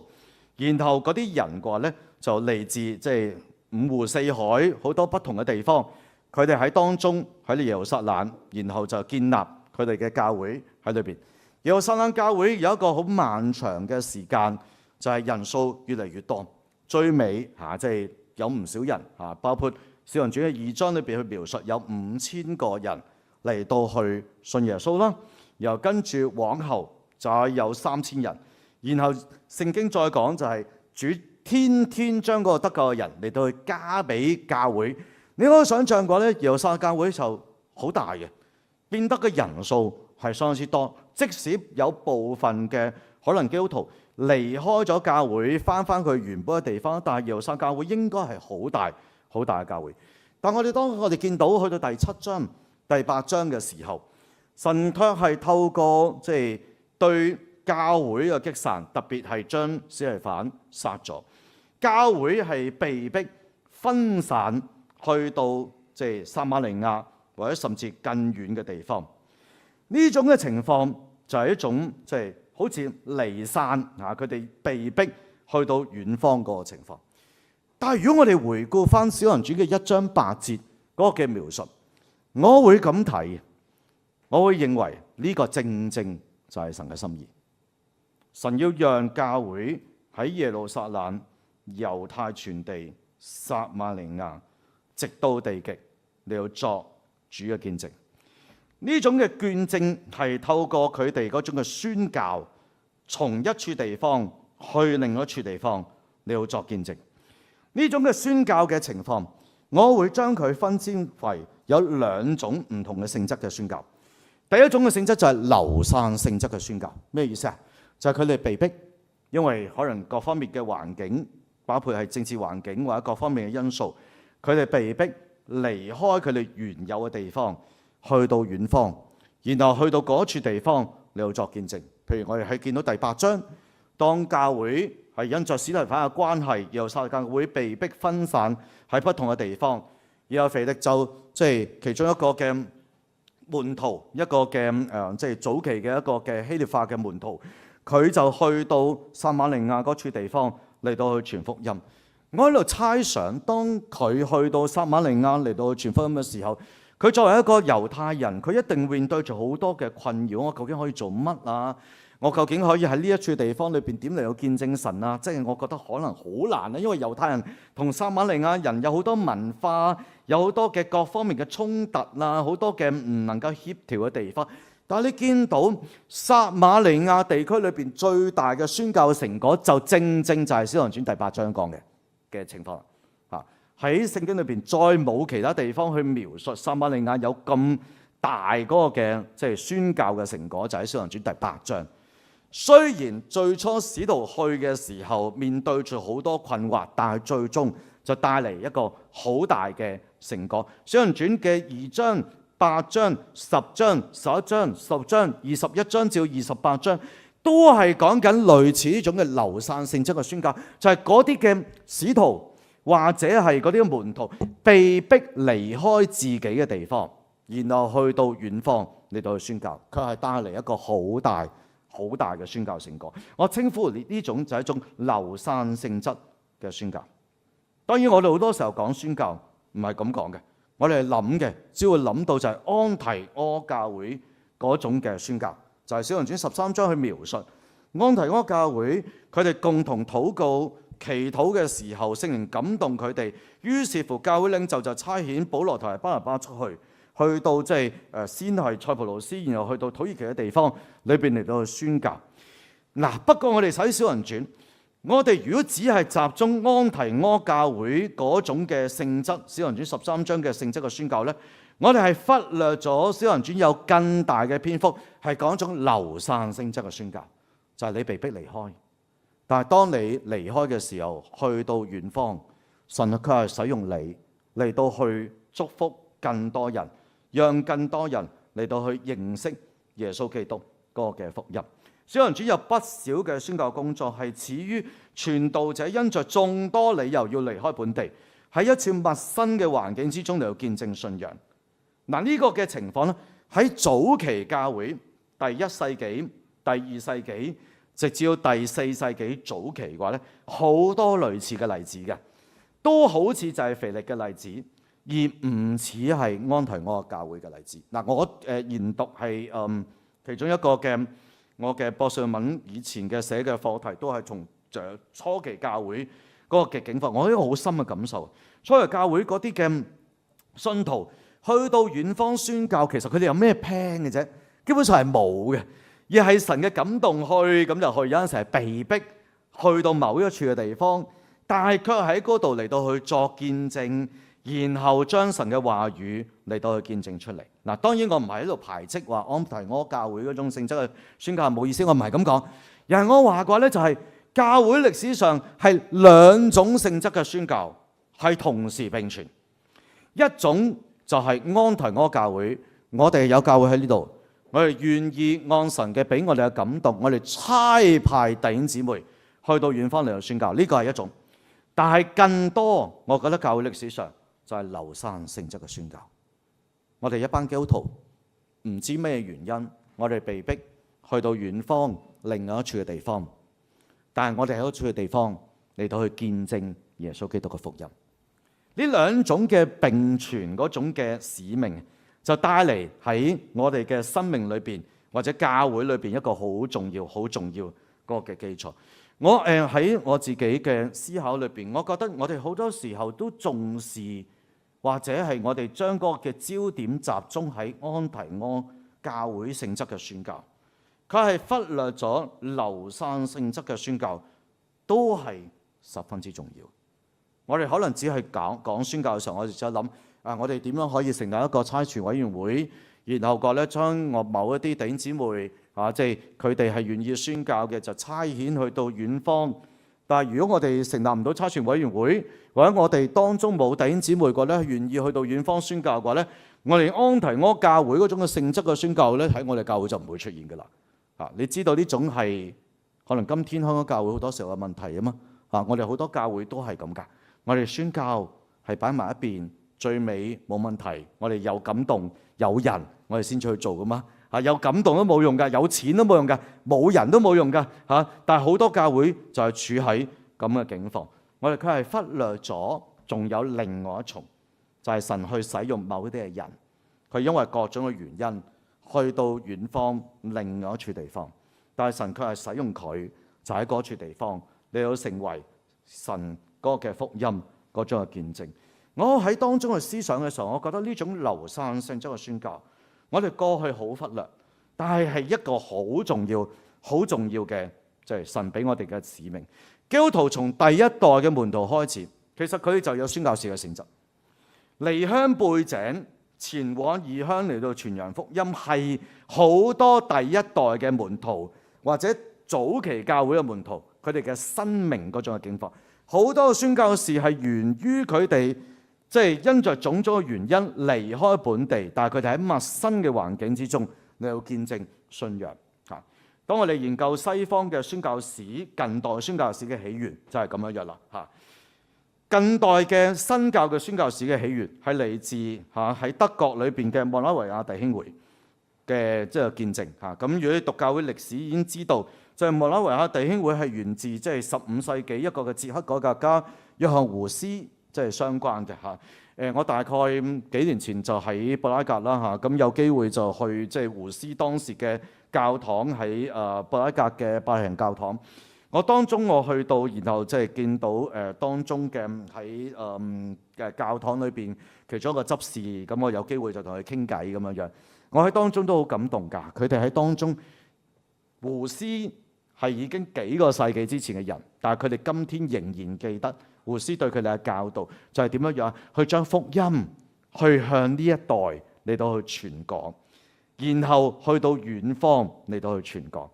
然後嗰啲人嘅話咧就嚟自即係5湖4海好多不同嘅地方，佢哋喺當中喺耶路撒冷，然後就建立佢哋嘅教會喺裏邊。耶路撒冷教會有一個好漫長嘅時間，就係人數越嚟越多，最尾即係有唔少人包括《使徒行傳》嘅2章裏邊去描述有5000個人嚟到去信耶穌啦，然後跟住往後就有3000人，然後聖經再講就係主天天將嗰個得救嘅人嚟到去加俾教會。你可以想象過咧，耶路撒冷教會就好大嘅，變得嘅人數係相當之多。即使有部分嘅可能基督徒離開咗教會，翻佢原本嘅地方，但係耶路撒冷教會應該係好大好大嘅教會。但當我哋見到去到第7章、第8章嘅時候，神卻係透過對教會嘅擊散，特別係將司提反殺咗，教會係被逼分散去到撒瑪利亞或者甚至更遠嘅地方。呢種嘅情況就係一種好似離散佢哋被逼去到遠方嗰個情況。但係如果我哋回顧翻《使徒行傳》嘅1章8節嗰個嘅描述，我會咁睇，我會認為呢個正正就係神嘅心意。神要讓教會喺耶路撒冷、猶太全地、撒瑪利亞，直到地極，你要作主嘅見證。呢種嘅見證係透過佢哋嗰種嘅宣教，從一處地方去另一處地方，你要作見證。呢種嘅宣教嘅情況，我會將佢分先為有2種唔同嘅性質嘅宣教。第一種嘅性質就係流散性質嘅宣教。咩意思啊？就係佢哋被逼，因為可能各方面嘅環境，包括係政治環境或者各方面嘅因素，佢哋被逼離開佢哋原有嘅地方，去到遠方，然後去到嗰處地方你要作見證。譬如我哋係見到第8章，當教會係因着司提反嘅關係，耶路撒冷教會被逼分散喺不同嘅地方，然後腓力就其中一個嘅門徒，一個嘅早期嘅一個嘅希臘化嘅門徒，佢就去到撒瑪利亞嗰處地方嚟到去傳福音。我喺度猜想，當佢去到撒瑪利亞嚟到去傳福音嘅時候，佢作為一個猶太人，佢一定面對住好多嘅困擾。我究竟可以做乜啊？我究竟可以喺呢一處地方裏邊點嚟到見證神啊？我覺得可能好難啊，因為猶太人同撒瑪利亞人有好多文化，有好多嘅各方面嘅衝突啦，好多嘅唔能夠協調嘅地方。但係你見到撒瑪利亞地區裏邊最大嘅宣教成果，就正正就係《使徒行傳》第8章講嘅情況。喺聖經裏邊再冇其他地方去描述撒瑪利亞有咁大嗰個嘅宣教嘅成果，就喺《使徒行傳》第8章。雖然最初使徒去嘅時候面對住好多困惑，但係最終就帶嚟一個好大嘅成果。《使徒行傳》嘅2章、8章、10章、11章、10章、21章至28章，都係講緊類似呢種嘅流散性質嘅宣教，就係嗰啲嘅使徒或者係嗰啲門徒被逼離開自己嘅地方，然後去到遠方嚟到去宣教，佢係帶嚟一個好大嘅宣教成果。我稱呼呢種就係一種流散性質嘅宣教。當然我哋好多時候講宣教唔係咁講嘅，我哋諗嘅只會諗到就係安提阿教會嗰種嘅宣教，就係《使徒行傳》13章去描述安提阿教會佢哋共同禱告祈禱嘅時候，聖靈感動佢哋，於是乎教會領袖就差遣保羅同埋巴拿巴出去，去到先係塞浦路斯，然後去到土耳其嘅地方裏邊嚟到去宣教。不過我哋睇《使徒行傳》，我哋如果只係集中安提阿教會嗰種嘅性質，《使徒行傳》13章嘅性質嘅宣教呢，我哋係忽略咗《使徒行傳》有更大嘅篇幅係講一種流散性質嘅宣教，就係你被逼離開。但係當你離開嘅時候，去到遠方，神佢係使用你嚟到去祝福更多人，讓更多人嚟到去認識耶穌基督嗰個嘅福音。使徒行傳有不少嘅宣教工作係始於傳道者因着眾多理由要離開本地，喺一次陌生嘅環境之中嚟到見證信仰。呢個嘅情況咧，喺早期教會第1世紀、第2世紀，直至到第4世紀早期嘅話咧，好多類似嘅例子嘅，都好似就係腓力嘅例子，而唔似係安提阿教會嘅例子。嗱，我研讀係其中一個嘅我嘅博士論文以前嘅寫嘅課題，都係從初期教會嗰個嘅境況，我有一個好深嘅感受。初期教會嗰啲嘅信徒去到遠方宣教，其實佢哋有咩 plan 嘅啫？基本上係冇嘅，而係神嘅感動去咁就去。有陣時係被逼去到某一處嘅地方，但係卻喺嗰度嚟到去作見證，然後將神嘅話語嚟到去見證出嚟。嗱，當然我唔係喺度排斥話安提阿教會嗰種性質嘅宣教係冇意思，我唔係咁講。而係我話嘅話咧，就係教會歷史上係兩種性質嘅宣教係同時並存。一種就係安提阿教會，我哋有教會喺呢度，我哋願意按神嘅俾我哋嘅感動，我哋差派弟兄姊妹去到遠方嚟到宣教，呢個係一種。但係更多，我覺得教會歷史上就係流散性質嘅宣教。我哋一班基督徒唔知咩原因，我哋被逼去到遠方另外一處嘅地方，但係我哋喺嗰處嘅地方嚟到去見證耶穌基督嘅福音。呢兩種嘅並存嗰種嘅使命，就帶嚟喺我哋嘅生命裏邊或者教會裏邊一個好重要、好重要嗰個嘅基礎。我喺我自己嘅思考裏邊，我覺得我哋好多時候都重視，或者係我哋將嗰個嘅焦點集中喺安提阿教會性質嘅宣教，佢係忽略咗流散性質嘅宣教，都係十分之重要。我哋可能只係講宣教嘅時候，我哋就諗我哋點樣可以成立一個差傳委員會，然後個咧將我某一啲弟兄姊妹即係佢哋係願意宣教嘅，就差遣去到遠方。但係如果我哋成立唔到差傳委員會，或者我哋當中冇弟兄姊妹個咧願意去到遠方宣教嘅話咧，我哋安提阿教會嗰種嘅性質嘅宣教咧，喺我哋教會就唔會出現㗎啦。你知道呢種係可能今天香港教會好多時候嘅問題啊嘛。我哋好多教會都係咁㗎。我哋宣教係擺埋一邊，最尾冇問題。我哋有感動有人，我哋先至去做㗎嘛。有感動都冇用㗎，有錢都冇用㗎，冇人都冇用㗎。但係好多教會就係處喺咁嘅境況。我哋佢係忽略咗，仲有另外一重，就係神去使用某啲嘅人，佢因為各種嘅原因去到遠方另外一處地方，但係神佢係使用佢，就喺嗰處地方你要成為神嗰個嘅福音嗰種嘅見證。我喺當中嘅思想嘅時候，我覺得呢種流散性質嘅宣教，我哋過去好忽略，但係係一個好重要、好重要嘅，就係神俾我哋嘅使命。基督徒從第一代嘅門徒開始，其實佢哋就有宣教士嘅性質，離鄉背井，前往異鄉嚟到傳揚福音，係好多第一代嘅門徒或者早期教會嘅門徒，佢哋嘅生命嗰種嘅境況。好多宣教士係源於佢哋即係因着種種嘅原因離開本地，但係佢哋喺陌生嘅環境之中嚟到見證信仰。當我哋研究西方嘅宣教史，近代宣教史嘅起源就係咁樣樣啦。近代嘅新教嘅宣教史嘅起源係嚟自喺德國裏邊嘅莫拉維亞弟兄會嘅即係見證。咁如果你讀教會歷史已經知道，就係莫拉維亞弟兄會係源自即係15世紀一個嘅捷克改革家約翰胡斯即係相關嘅。我大概幾年前就喺布拉格啦，咁有機會就去即係胡斯當時嘅教堂喺布拉格嘅拜仁教堂。我當中我去到，然後即係見到當中嘅喺嘅教堂裏邊其中一個執事，咁我有機會就同佢傾偈咁樣樣。我喺當中都好感動㗎。佢哋喺當中，胡斯係已經幾個世紀之前嘅人，但係佢哋今天仍然記得胡斯對佢哋嘅教導，就係點樣樣去將福音去向呢一代嚟到去傳講，然後去到遠方嚟到去傳講。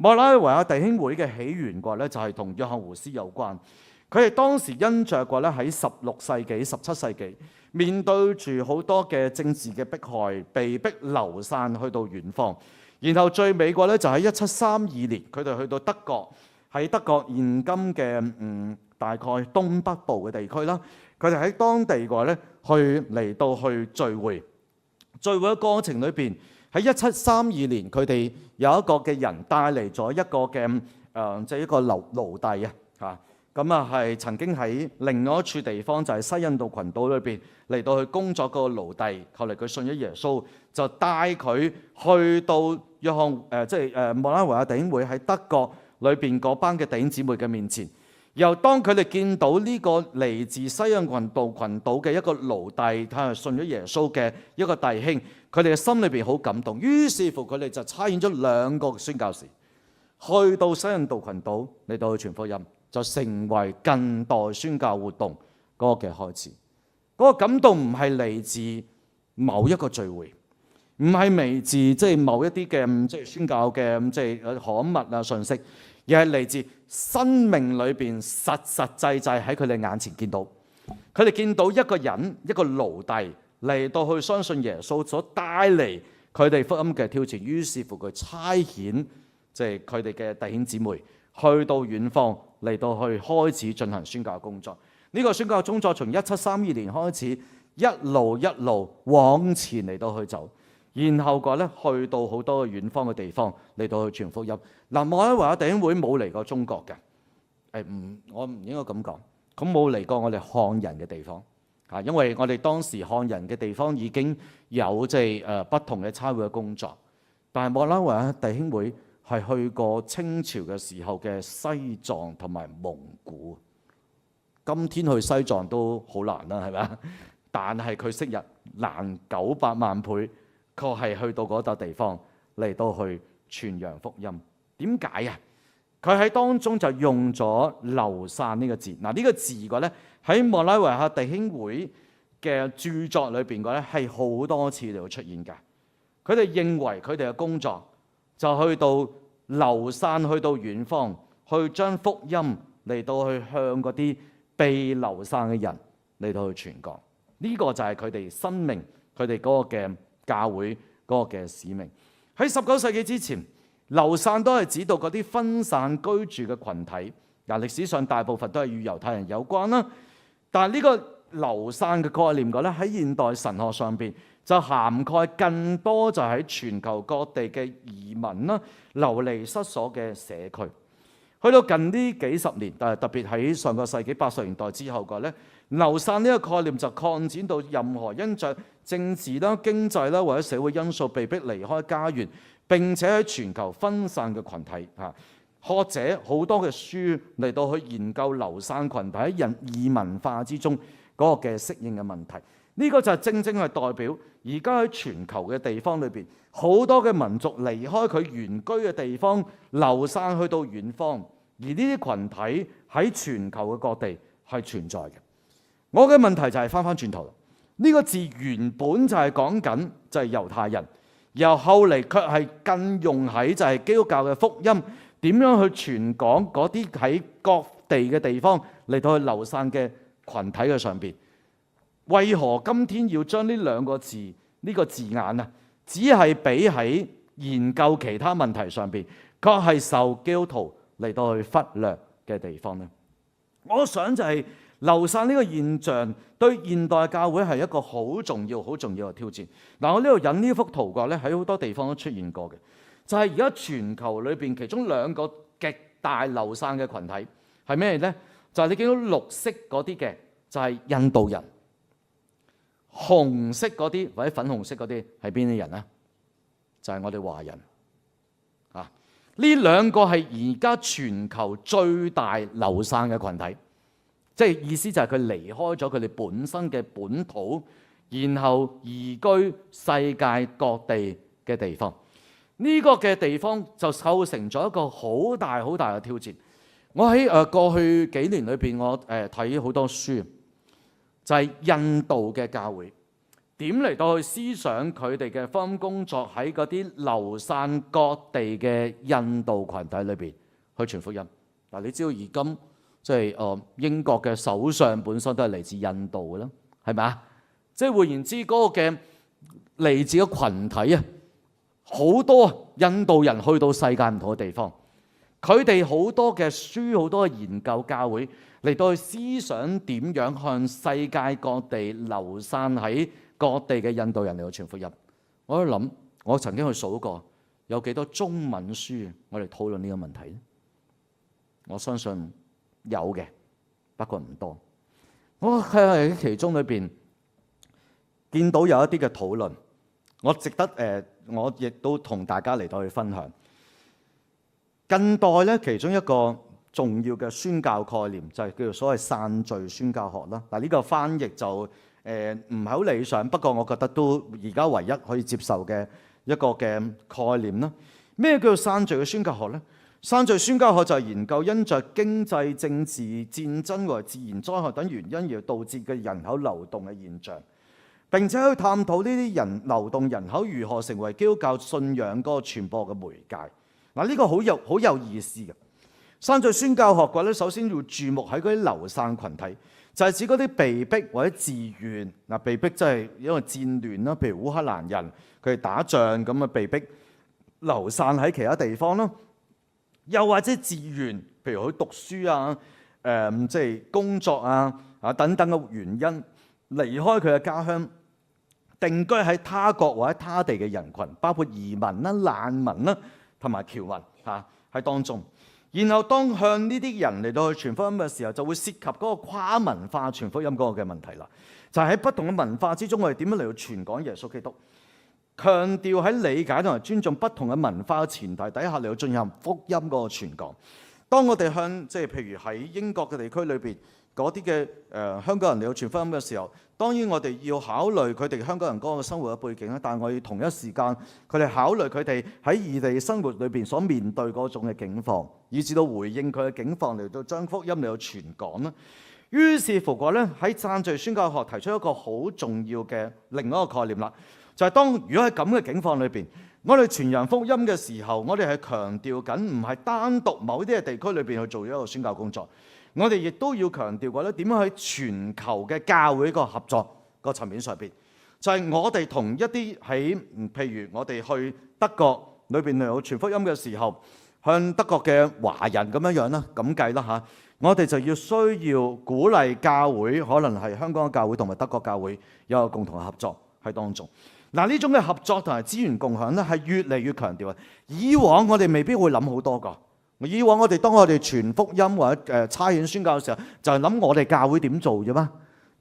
莫拉維亞弟兄會嘅起源國咧，就係同約翰胡斯有關。佢哋當時因着過咧喺16世紀、17世紀面對住好多嘅政治嘅迫害，被迫流散去到遠方。然後最尾個咧就喺1732年，佢哋去到德國，喺德國現今嘅大概東北部嘅地區啦。佢哋喺當地嘅話咧，去嚟到去聚會。聚會嘅過程裏邊，喺1732年，佢哋有一個嘅人帶嚟咗一個嘅即係一個奴隸啊。咁啊係曾經喺另外一處地方，就係西印度群島裏邊嚟到去工作個奴隸，後嚟佢信咗耶穌，就帶佢去到約翰即係莫拉維亞弟兄會喺德國裏邊嗰班嘅弟兄姊妹嘅面前。又當佢哋見到呢個嚟自西印群島嘅一個奴隸，佢係信咗耶穌嘅一個弟兄，佢哋嘅心裏邊好感動。於是乎佢哋就差遣咗2個宣教士去到西印度群島嚟到去傳福音，就成為近代宣教活動嗰個嘅開始。嗰個感動唔係嚟自某一個聚會，唔係嚟自即係某一啲嘅即係宣教嘅即係刊物啊信息，而係嚟自生命裏邊實際喺佢哋眼前見到。佢哋見到一個人，一個奴隸嚟到去相信耶穌所帶嚟佢哋福音嘅挑戰，於是乎佢差遣即係佢哋嘅弟兄姊妹去到遠方嚟到去開始進行宣教工作。呢個宣教工作從1732年開始，一路往前嚟到去走，然後去到好多嘅遠方嘅地方嚟到去傳福音。嗱，莫拉維亞弟兄會冇嚟過中國嘅，我唔應該咁講，咁冇嚟過我哋漢人嘅地方啊，因為我哋當時漢人嘅地方已經有即係不同嘅差會嘅工作，但係莫拉維亞弟兄會係去過清朝嘅時候嘅西藏同埋蒙古。今天去西藏都好難啦，係咪？但係佢昔日難900萬倍，確係去到嗰笪地方嚟到去傳揚福音。點解啊？佢喺當中就用咗流散呢個字。嗱，呢個字嘅咧喺莫拉維亞弟兄會嘅著作裏邊嘅咧係好多次嚟到出現㗎。佢哋認為佢哋嘅工作就去到流散，去到遠方，去將福音嚟到去向嗰啲被流散嘅人嚟到去傳講。呢個就係佢哋生命，佢哋嗰個嘅教會嗰個嘅使命。喺19世紀之前，流散都係指到嗰啲分散居住嘅群體。嗱，歷史上大部分都係與猶太人有關啦。但係呢個流散嘅概念嘅咧，喺現代神學上邊就涵蓋更多就喺全球各地嘅移民啦、流離失所嘅社區。去到近呢幾十年，但係特別喺上個世紀80年代之後嘅咧，流散呢個概念就擴展到任何因着政治啦、經濟啦或者社會因素被迫離開家園，並且喺全球分散嘅群體嚇。學者好多嘅書嚟到去研究流散群體喺異文化之中嗰個嘅適應嘅問題。呢個就正正係代表而家喺全球嘅地方裏邊，好多嘅民族離開佢原居嘅地方，流散去到遠方，而呢啲群體喺全球嘅各地係存在嘅。我嘅問題就係翻轉頭，呢個字原本就係講緊就係猶太人，然後後嚟卻係更用喺就係基督教嘅福音點樣去傳講嗰啲喺各地嘅地方嚟到去流散嘅群體嘅上邊。為何今天要將呢兩個字呢個字眼啊，只係俾喺研究其他問題上邊，確係受基督徒嚟到去忽略嘅地方呢？我想就係流散呢個現象對現代教會係一個好重要嘅挑戰。嗱，我呢度引呢幅圖畫咧，喺好多地方都出現過嘅，就係而家全球裏邊其中2個極大流散嘅群體係咩呢？就係你見到綠色嗰啲嘅就係印度人。紅色嗰啲或者粉紅色嗰啲係邊啲人呢？就係我哋華人啊！呢2個係而家全球最大流散嘅群體，即係意思就係佢離開咗佢哋本身嘅本土，然後移居世界各地嘅地方。呢個嘅地方就構成咗一個好大嘅挑戰。我喺過去幾年裏邊，我睇好多書。就係印度嘅教會點嚟到去思想佢哋嘅福音工作喺嗰啲流散各地嘅印度群體裏邊去傳福音。嗱，你知道而今即係英國嘅首相本身都係嚟自印度嘅啦，係咪啊？即係換言之，嗰個嘅嚟自嘅群體啊，好多印度人去到世界唔同嘅地方，佢哋好多嘅書，好多嘅研究教會。嚟到去思想點樣向世界各地流散喺各地嘅印度人嚟到傳福音。我喺度諗，我曾經去數過有幾多中文書我哋討論呢個問題。我相信有嘅，不過唔多。我喺其中裏邊見到有一啲嘅討論，我值得我亦都同大家嚟到去分享。近代咧，其中一個重要嘅宣教概念就係叫做所謂散聚宣教學啦。嗱，呢個翻譯就唔係好理想，不過我覺得都而家唯一可以接受嘅一個嘅概念啦。咩叫做散聚嘅宣教學呢？散聚宣教學就係研究因着經濟、政治、戰爭或自然災害等原因而導致嘅人口流動嘅現象，並且去探討呢啲流動人口如何成為基督教信仰嗰個傳播嘅媒介。嗱，呢個好有意思嘅。散聚宣教學嘅話咧，首先要注目喺嗰啲流散群體，就係指嗰啲被逼或者自願。嗱，被逼即係因為戰亂啦，譬如烏克蘭人佢哋打仗咁啊，被逼流散喺其他地方啦。又或者自願，譬如去讀書啊、即係工作啊等等嘅原因，離開佢嘅家鄉，定居喺他國或者他地嘅人群，包括移民啦、難民啦同埋僑民喺當中。然後當向呢啲人嚟到去傳福音嘅時候，就會涉及嗰個跨文化傳福音嗰個嘅問題啦。就係喺不同嘅文化之中，我哋點樣嚟到傳講耶穌基督？強調喺理解同埋尊重不同嘅文化嘅前提底下嚟到進行福音嗰個傳講。當我哋向即係譬如喺英國嘅地區裏邊嗰啲嘅香港人嚟到傳福音嘅時候，當然我哋要考慮佢哋香港人嗰個生活嘅背景啦，但係我要同一時間佢哋考慮佢哋喺異地生活裏邊所面對嗰種嘅境況，以至到回應佢嘅境況嚟到將福音嚟到傳講啦。於是乎嘅咧，喺散聚宣教學提出一個好重要嘅另一個概念啦。就係當如果喺咁嘅境況裏邊，我哋傳揚福音嘅時候，我哋係強調緊唔係單獨某啲嘅地區裏邊去做一個宣教工作，我哋亦都要強調過咧點樣喺全球嘅教會個合作個層面上邊，就係我哋同一啲喺譬如我哋去德國裏邊嚟傳福音嘅時候，向德國嘅華人咁樣啦，咁計啦嚇，我哋就要需要鼓勵教會，可能係香港嘅教會同埋德國教會有個共同嘅合作喺當中。嗱，呢種嘅合作同埋資源共享咧，係越嚟越強調啊！以往我哋未必會諗好多個。以往我哋當我哋傳福音或者差遣宣教嘅時候，就係諗我哋教會點做啫嘛。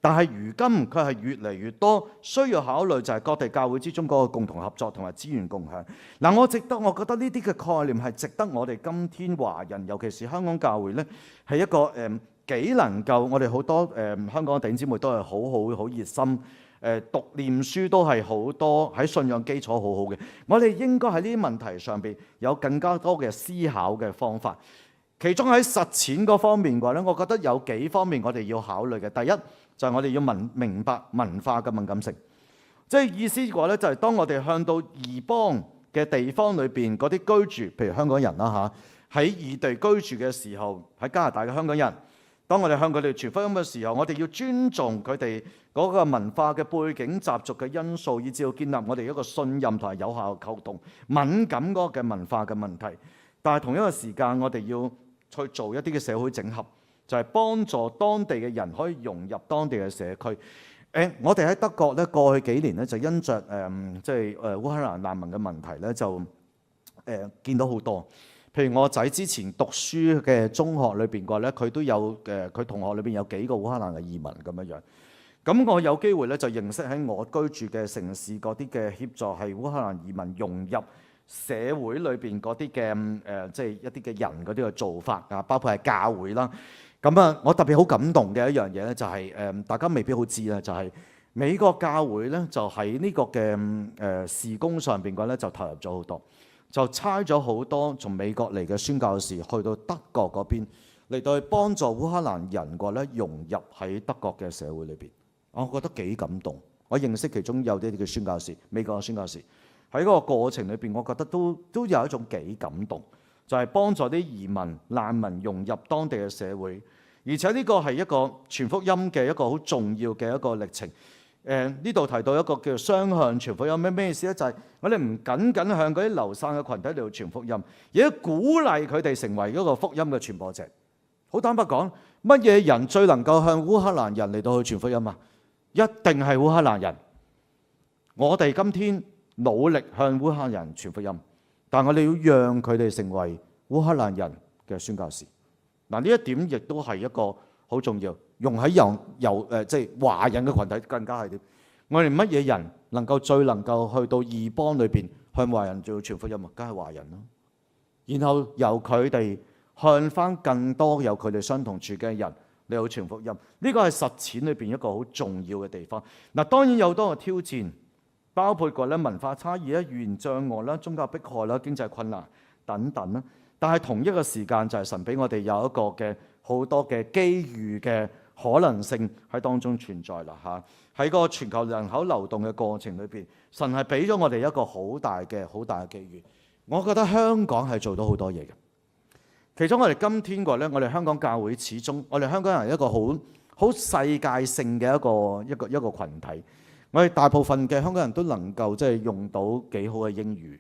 但係如今佢係越嚟越多需要考慮，就係各地教會之中嗰個共同合作同埋資源共享。嗱，我覺得呢啲嘅概念係值得我哋今天華人，尤其是香港教會咧，係一個幾能夠我哋好多香港嘅弟兄姊妹都係好熱心。讀念書都係好多喺信仰基礎好好嘅，我哋應該喺呢啲問題上邊有更加多嘅思考嘅方法。其中喺實踐嗰方面嘅話咧，我覺得有幾方面我哋要考慮嘅。第一就係我哋要明白文化嘅敏感性，即係意思嘅話咧，就係當我哋向到異邦嘅地方裏邊嗰啲居住，譬如香港人啦嚇，喺異地居住嘅時候，喺加拿大嘅香港人。當我哋向佢哋傳福音嘅時候，我哋要尊重佢哋嗰個文化嘅背景、習俗嘅因素，以至到建立我哋一個信任同埋有效嘅溝通。敏感嗰個嘅文化嘅問題，但係同一個時間，我哋要去做一啲嘅社會整合，就係幫助當地嘅人可以融入當地嘅社區。我哋喺德國咧，過去幾年咧就因着即係烏克蘭難民嘅問題咧，就見到好多。譬如我仔之前讀書嘅中學裏邊嘅話咧，佢都有佢同學裏邊有幾個烏克蘭嘅移民咁樣樣。咁我有機會咧就認識喺我居住嘅城市嗰啲嘅協助係烏克蘭移民融入社會裏邊嗰啲嘅即係一啲嘅人嗰啲嘅做法啊，包括係教會啦。咁啊，我特別好感動嘅一樣嘢咧，就係大家未必好知啦，就係美國教會咧就喺呢個嘅事工上邊嘅話咧就投入咗好多。就差咗好多從美國嚟嘅宣教士去到德國嗰邊嚟到去幫助烏克蘭人個咧融入喺德國嘅社會裏邊，我覺得幾感動。我認識其中有啲嘅宣教士，美國嘅宣教士喺嗰個過程裏邊，我覺得都有一種幾感動，就係幫助啲移民難民融入當地嘅社會，而且呢個係一個傳福音嘅一個好重要嘅一個歷程。呢度提到一個叫做雙向傳福音，咩意思咧？就係我哋唔僅僅向嗰啲流散嘅群體嚟到傳福音，而係鼓勵佢哋成為一個福音嘅傳播者。好坦白講，乜嘢人最能夠向烏克蘭人嚟到去傳福音啊？一定係烏克蘭人。我哋今天努力向烏克蘭人傳福音，但我哋要讓佢哋成為烏克蘭人嘅宣教士。嗱，呢一點亦都係一個好重要。用喺即係華人嘅群體更加係點？我哋乜嘢人最能夠去到異邦裏邊向華人做傳福音啊？梗係華人啦。然後由佢哋向翻更多有佢哋相同處嘅人嚟去傳福音。呢個係實踐裏邊一個好重要嘅地方。嗱，當然有好多嘅挑戰，包括個咧文化差異啦、語言障礙啦、宗教迫害啦、經濟困難等等啦。但係同一個時間就係神俾我哋有一個嘅好多嘅機遇嘅可能性喺當中存在啦嚇。喺個全球人口流動嘅過程裏邊，神係俾咗我哋一個好大嘅機遇。我覺得香港係做到好多嘢嘅。其中我哋今天個咧，我哋香港教會始終我哋香港人一個好世界性嘅一個群體。我哋大部分嘅香港人都能夠即係用到幾好嘅英語。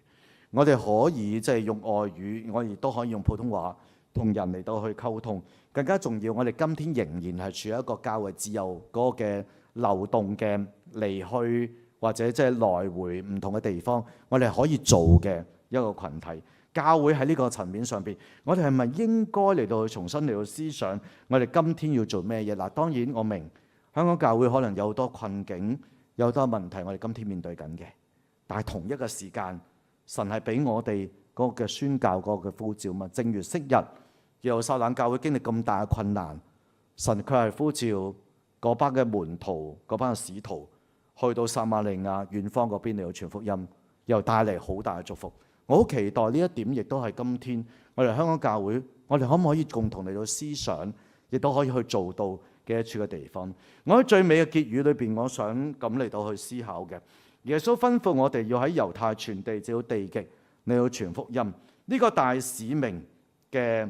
我哋可以即係用外語，我哋都可以用普通話同人嚟到去溝通。更加重要，我哋今天仍然係處於一個較為自由嗰個嘅流動嘅離去或者即係來回唔同嘅地方，我哋可以做嘅一個群體。教會喺呢個層面上邊，我哋係咪應該嚟到去重新嚟到思想，我哋今天要做咩嘢？嗱，當然我明香港教會可能有好多困境，有好多問題，我哋今天面對緊嘅。但係同一個時間，神係俾我哋嗰個嘅宣教嗰個嘅呼召嘛。正如昔日耶路撒冷教會經歷咁大嘅困難，神佢係呼召嗰班嘅門徒、嗰班嘅使徒去到撒瑪利亞遠方嗰邊嚟到傳福音，又帶嚟好大嘅祝福。我好期待呢一點，亦都係今天我哋香港教會，我哋可唔可以共同嚟到思想，亦都可以去做到嘅一處嘅地方。我喺最尾嘅結語裏邊，我想咁嚟到去思考嘅。耶穌吩咐我哋要喺猶太全地直到地極嚟到傳福音，呢個大使命嘅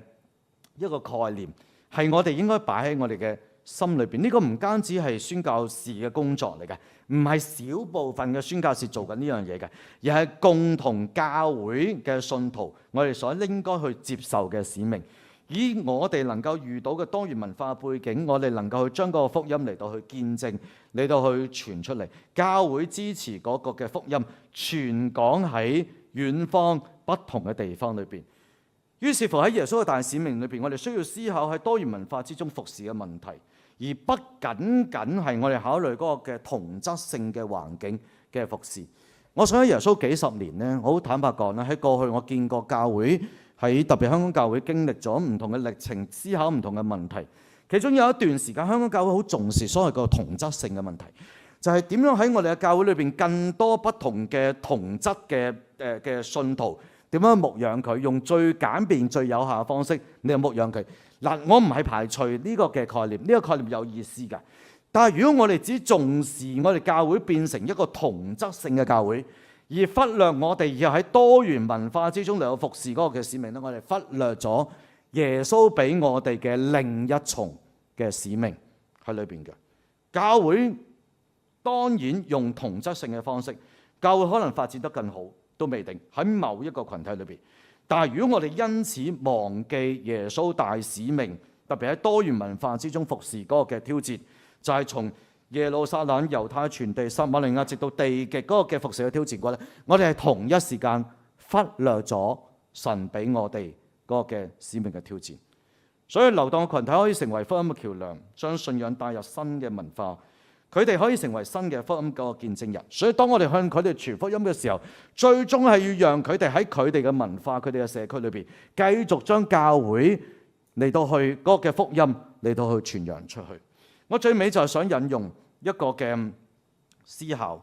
一個概念係我哋應該擺喺我哋嘅心裏邊。呢個唔單止係宣教士嘅工作嚟嘅，唔係少部分嘅宣教士做緊呢樣嘢嘅，而係共同教會嘅信徒我哋所應該去接受嘅使命。以我哋能夠遇到嘅多元文化背景，我哋能夠去將嗰個福音嚟到去見證，嚟到去傳出嚟。教會支持嗰個嘅福音傳講喺遠方不同嘅地方裏邊。於是乎喺耶穌嘅大使命裏邊，我哋需要思考喺多元文化之中服侍嘅問題，而不僅僅係我哋考慮嗰個嘅同質性嘅環境嘅服侍。我想喺耶穌幾十年呢，我好坦白講啦，喺過去我見過教會喺特別香港教會經歷咗唔同嘅歷程，思考唔同嘅問題。其中有一段時間，香港教會好重視所謂個同質性嘅問題，就係點樣喺我哋嘅教會裏邊更多不同嘅同質嘅信徒。點樣牧養佢？用最簡便、最有效嘅方式，你去牧養佢。嗱，我唔係排除呢個嘅概念，呢個概念有意思㗎。但係如果我哋只重視我哋教會變成一個同質性嘅教會，而忽略我哋要喺多元文化之中嚟到服侍嗰個嘅使命咧，我哋忽略咗耶穌俾我哋嘅另一重嘅使命喺裏邊嘅。教會當然用同質性嘅方式，教會可能發展得更好。都未定喺某一個群體裏邊，但係如果我哋因此忘記耶穌大使命，特別喺多元文化之中服侍嗰個嘅挑戰，就係從耶路撒冷、猶太全地、撒瑪利亞直到地極嗰個嘅服侍嘅挑戰過咧，我哋係同一時間忽略咗神俾我哋嗰個嘅使命嘅挑戰。所以流動嘅群體可以成為福音嘅橋梁，將信仰帶入新嘅文化。佢哋可以成為新嘅福音嗰個見證人，所以當我哋向佢哋傳福音嘅時候，最終係要讓佢哋喺佢哋嘅文化、佢哋嘅社區裏邊，繼續將教會嚟到去嗰個嘅福音嚟到去傳揚出去。我最尾就係想引用一個嘅思考，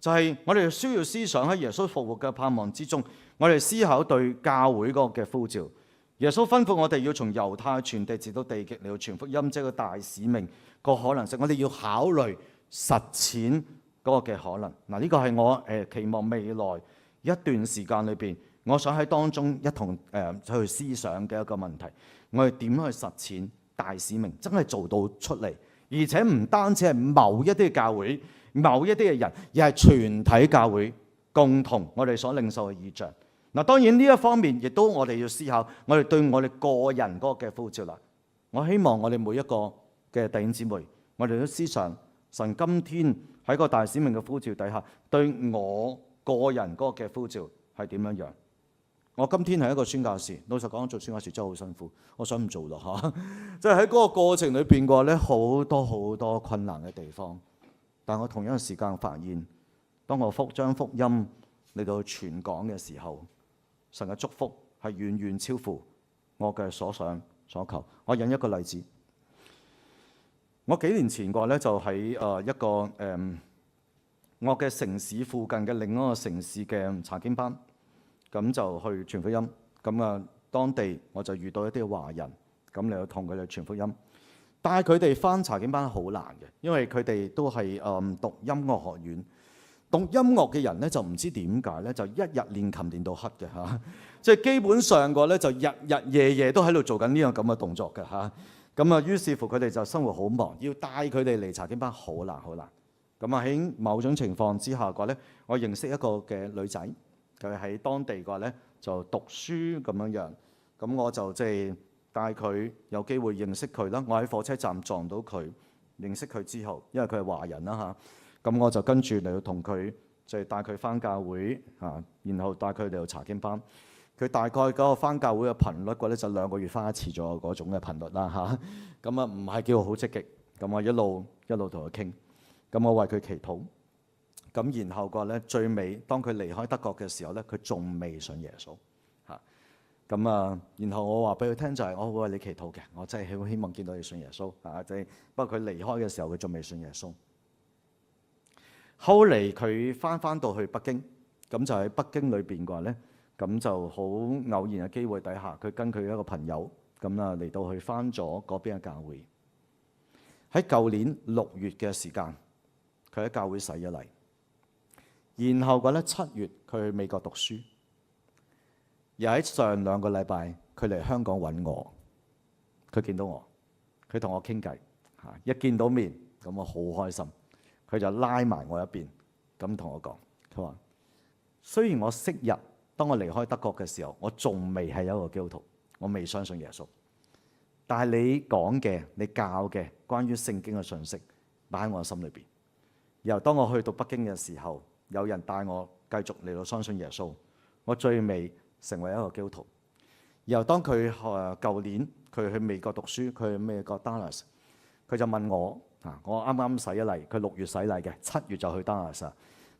就係我哋需要思想喺耶穌復活嘅盼望之中，我哋思考對教會嗰個嘅呼召。耶穌吩咐我哋要從猶太全地直到地極嚟到傳福音，即係個大使命個可能性。我哋要考慮實踐嗰個嘅可能。嗱，呢個係我期望未來一段時間裏邊，我想喺當中一同去思想嘅一個問題。我哋點去實踐大使命，真係做到出嚟，而且唔單止係某一啲嘅教會、某一啲嘅人，而係全體教會共同我哋所領受嘅異象。嗱，當然呢一方面亦都我哋要思考，我哋對我哋個人嗰個嘅呼召啦。我希望我哋每一個嘅弟兄姊妹，我哋都思想神今天喺個大使命嘅呼召底下，對我個人嗰個嘅呼召係點樣樣？我今天係一個宣教士，老實講做宣教士真係好辛苦，我想唔做咯嚇。即係喺嗰個過程裏邊嘅話咧，好多困難嘅地方。但我同樣時間發現，當我將福音嚟到傳講嘅時候，神嘅祝福係遠遠超乎我嘅所想所求。我引一個例子，我幾年前嘅話咧就喺一個我嘅城市附近嘅另一個城市嘅查經班。咁就去傳福音，咁啊當地我就遇到一啲華人，咁嚟到同佢哋傳福音。但係佢哋返查經班好難嘅，因為佢哋都係讀音樂學院，讀音樂嘅人咧就唔知點解咧，就一日練琴練到黑嘅嚇，即係基本上個咧就日日夜夜都喺度做緊呢個咁嘅動作嘅嚇。咁啊於是乎佢哋就生活好忙，要帶佢哋嚟查經班好難。咁啊喺某種情況之下個咧，我認識一個嘅女仔。佢喺當地嘅話咧就讀書咁樣，咁我就即係帶佢有機會認識佢啦。我喺火車站撞到佢，認識佢之後，因為佢係華人啦嚇，咁我就跟住嚟到同佢即係帶佢返教會嚇，然後帶佢嚟到查經班。佢大概嗰個返教會嘅頻率嘅咧就2個月返一次左右嗰種嘅頻率啦嚇，咁啊唔係叫好積極。咁我一路同佢傾，咁我為佢祈禱。咁然後個咧最尾，當佢離開德國嘅時候咧，佢仲未信耶穌嚇。咁啊，然後我話俾佢聽就係，我會為你祈禱嘅，我真係好希望見到你信耶穌嚇。即係不過佢離開嘅時候，佢仲未信耶穌。後嚟佢翻到去北京，咁就喺北京裏邊嘅話咧，咁就好偶然嘅機會底下，佢跟佢一個朋友咁啊嚟到去翻咗嗰邊嘅教會。喺舊年6月嘅時間，佢喺教會洗咗禮。然後嘅咧7月佢去美國讀書，又喺上2個禮拜佢嚟香港揾我，佢見到我，佢同我傾偈嚇，一見到面咁我好開心，佢就拉埋我一邊咁同我講，佢話雖然我昔日當我離開德國嘅時候，我仲未係一個基督徒，我未相信耶穌，但係你講嘅、你教嘅關於聖經嘅信息擺喺我心裏邊。然後當我去到北京嘅時候，有人帶我繼續嚟到相信耶穌，我最尾成為一個基督徒。然後當佢舊年佢去美國讀書，佢去美國 Dallas， 佢就問我我啱啱洗咗禮，佢6月洗禮嘅，7月就去 Dallas。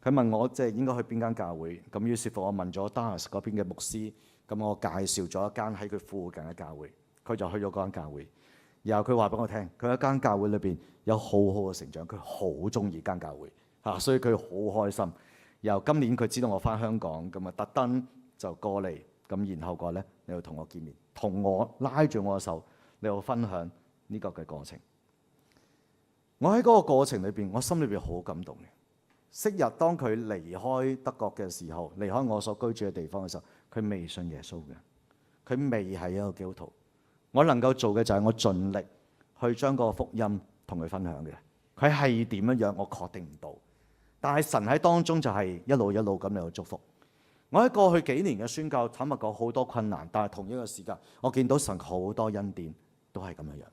佢問我即係應該去邊間教會，咁於是乎我問咗 Dallas 嗰邊嘅牧師，咁我介紹咗一間喺佢附近嘅教會，佢就去咗嗰間教會。然後佢話俾我聽，佢喺間教會裏邊有好好嘅成長，佢好中意間教會。所以佢好開心。由今年佢知道我翻香港，咁啊特登就過嚟，咁然後個咧你要同我見面，同我拉住我嘅手，你要分享呢個嘅過程。我喺嗰個過程裏邊，我心裏邊好感動嘅。昔日當佢離開德國嘅時候，離開我所居住嘅地方嘅時候，佢未信耶穌嘅，佢未係一個基督徒。我能夠做嘅就係我盡力去將個福音同佢分享嘅。佢係點樣，我確定唔到。但係神喺當中就係一路咁嚟去祝福。我喺過去幾年嘅宣教，坦白講好多困難，但係同一個時間，我見到神好多恩典都係咁樣嘅。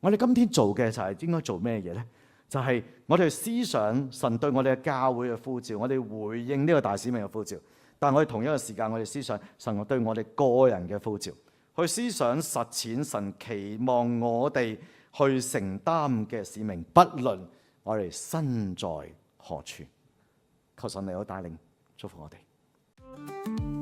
我哋今天做嘅就係應該做咩嘢呢？就係我哋思想神對我哋嘅教會嘅呼召，我哋回應呢個大使命嘅呼召。但係我哋同一個時間，我哋思想神對我哋個人嘅呼召，去思想實踐神期望我哋去承擔嘅使命，不論我哋身在何處，求神嚟到帶領祝福我哋。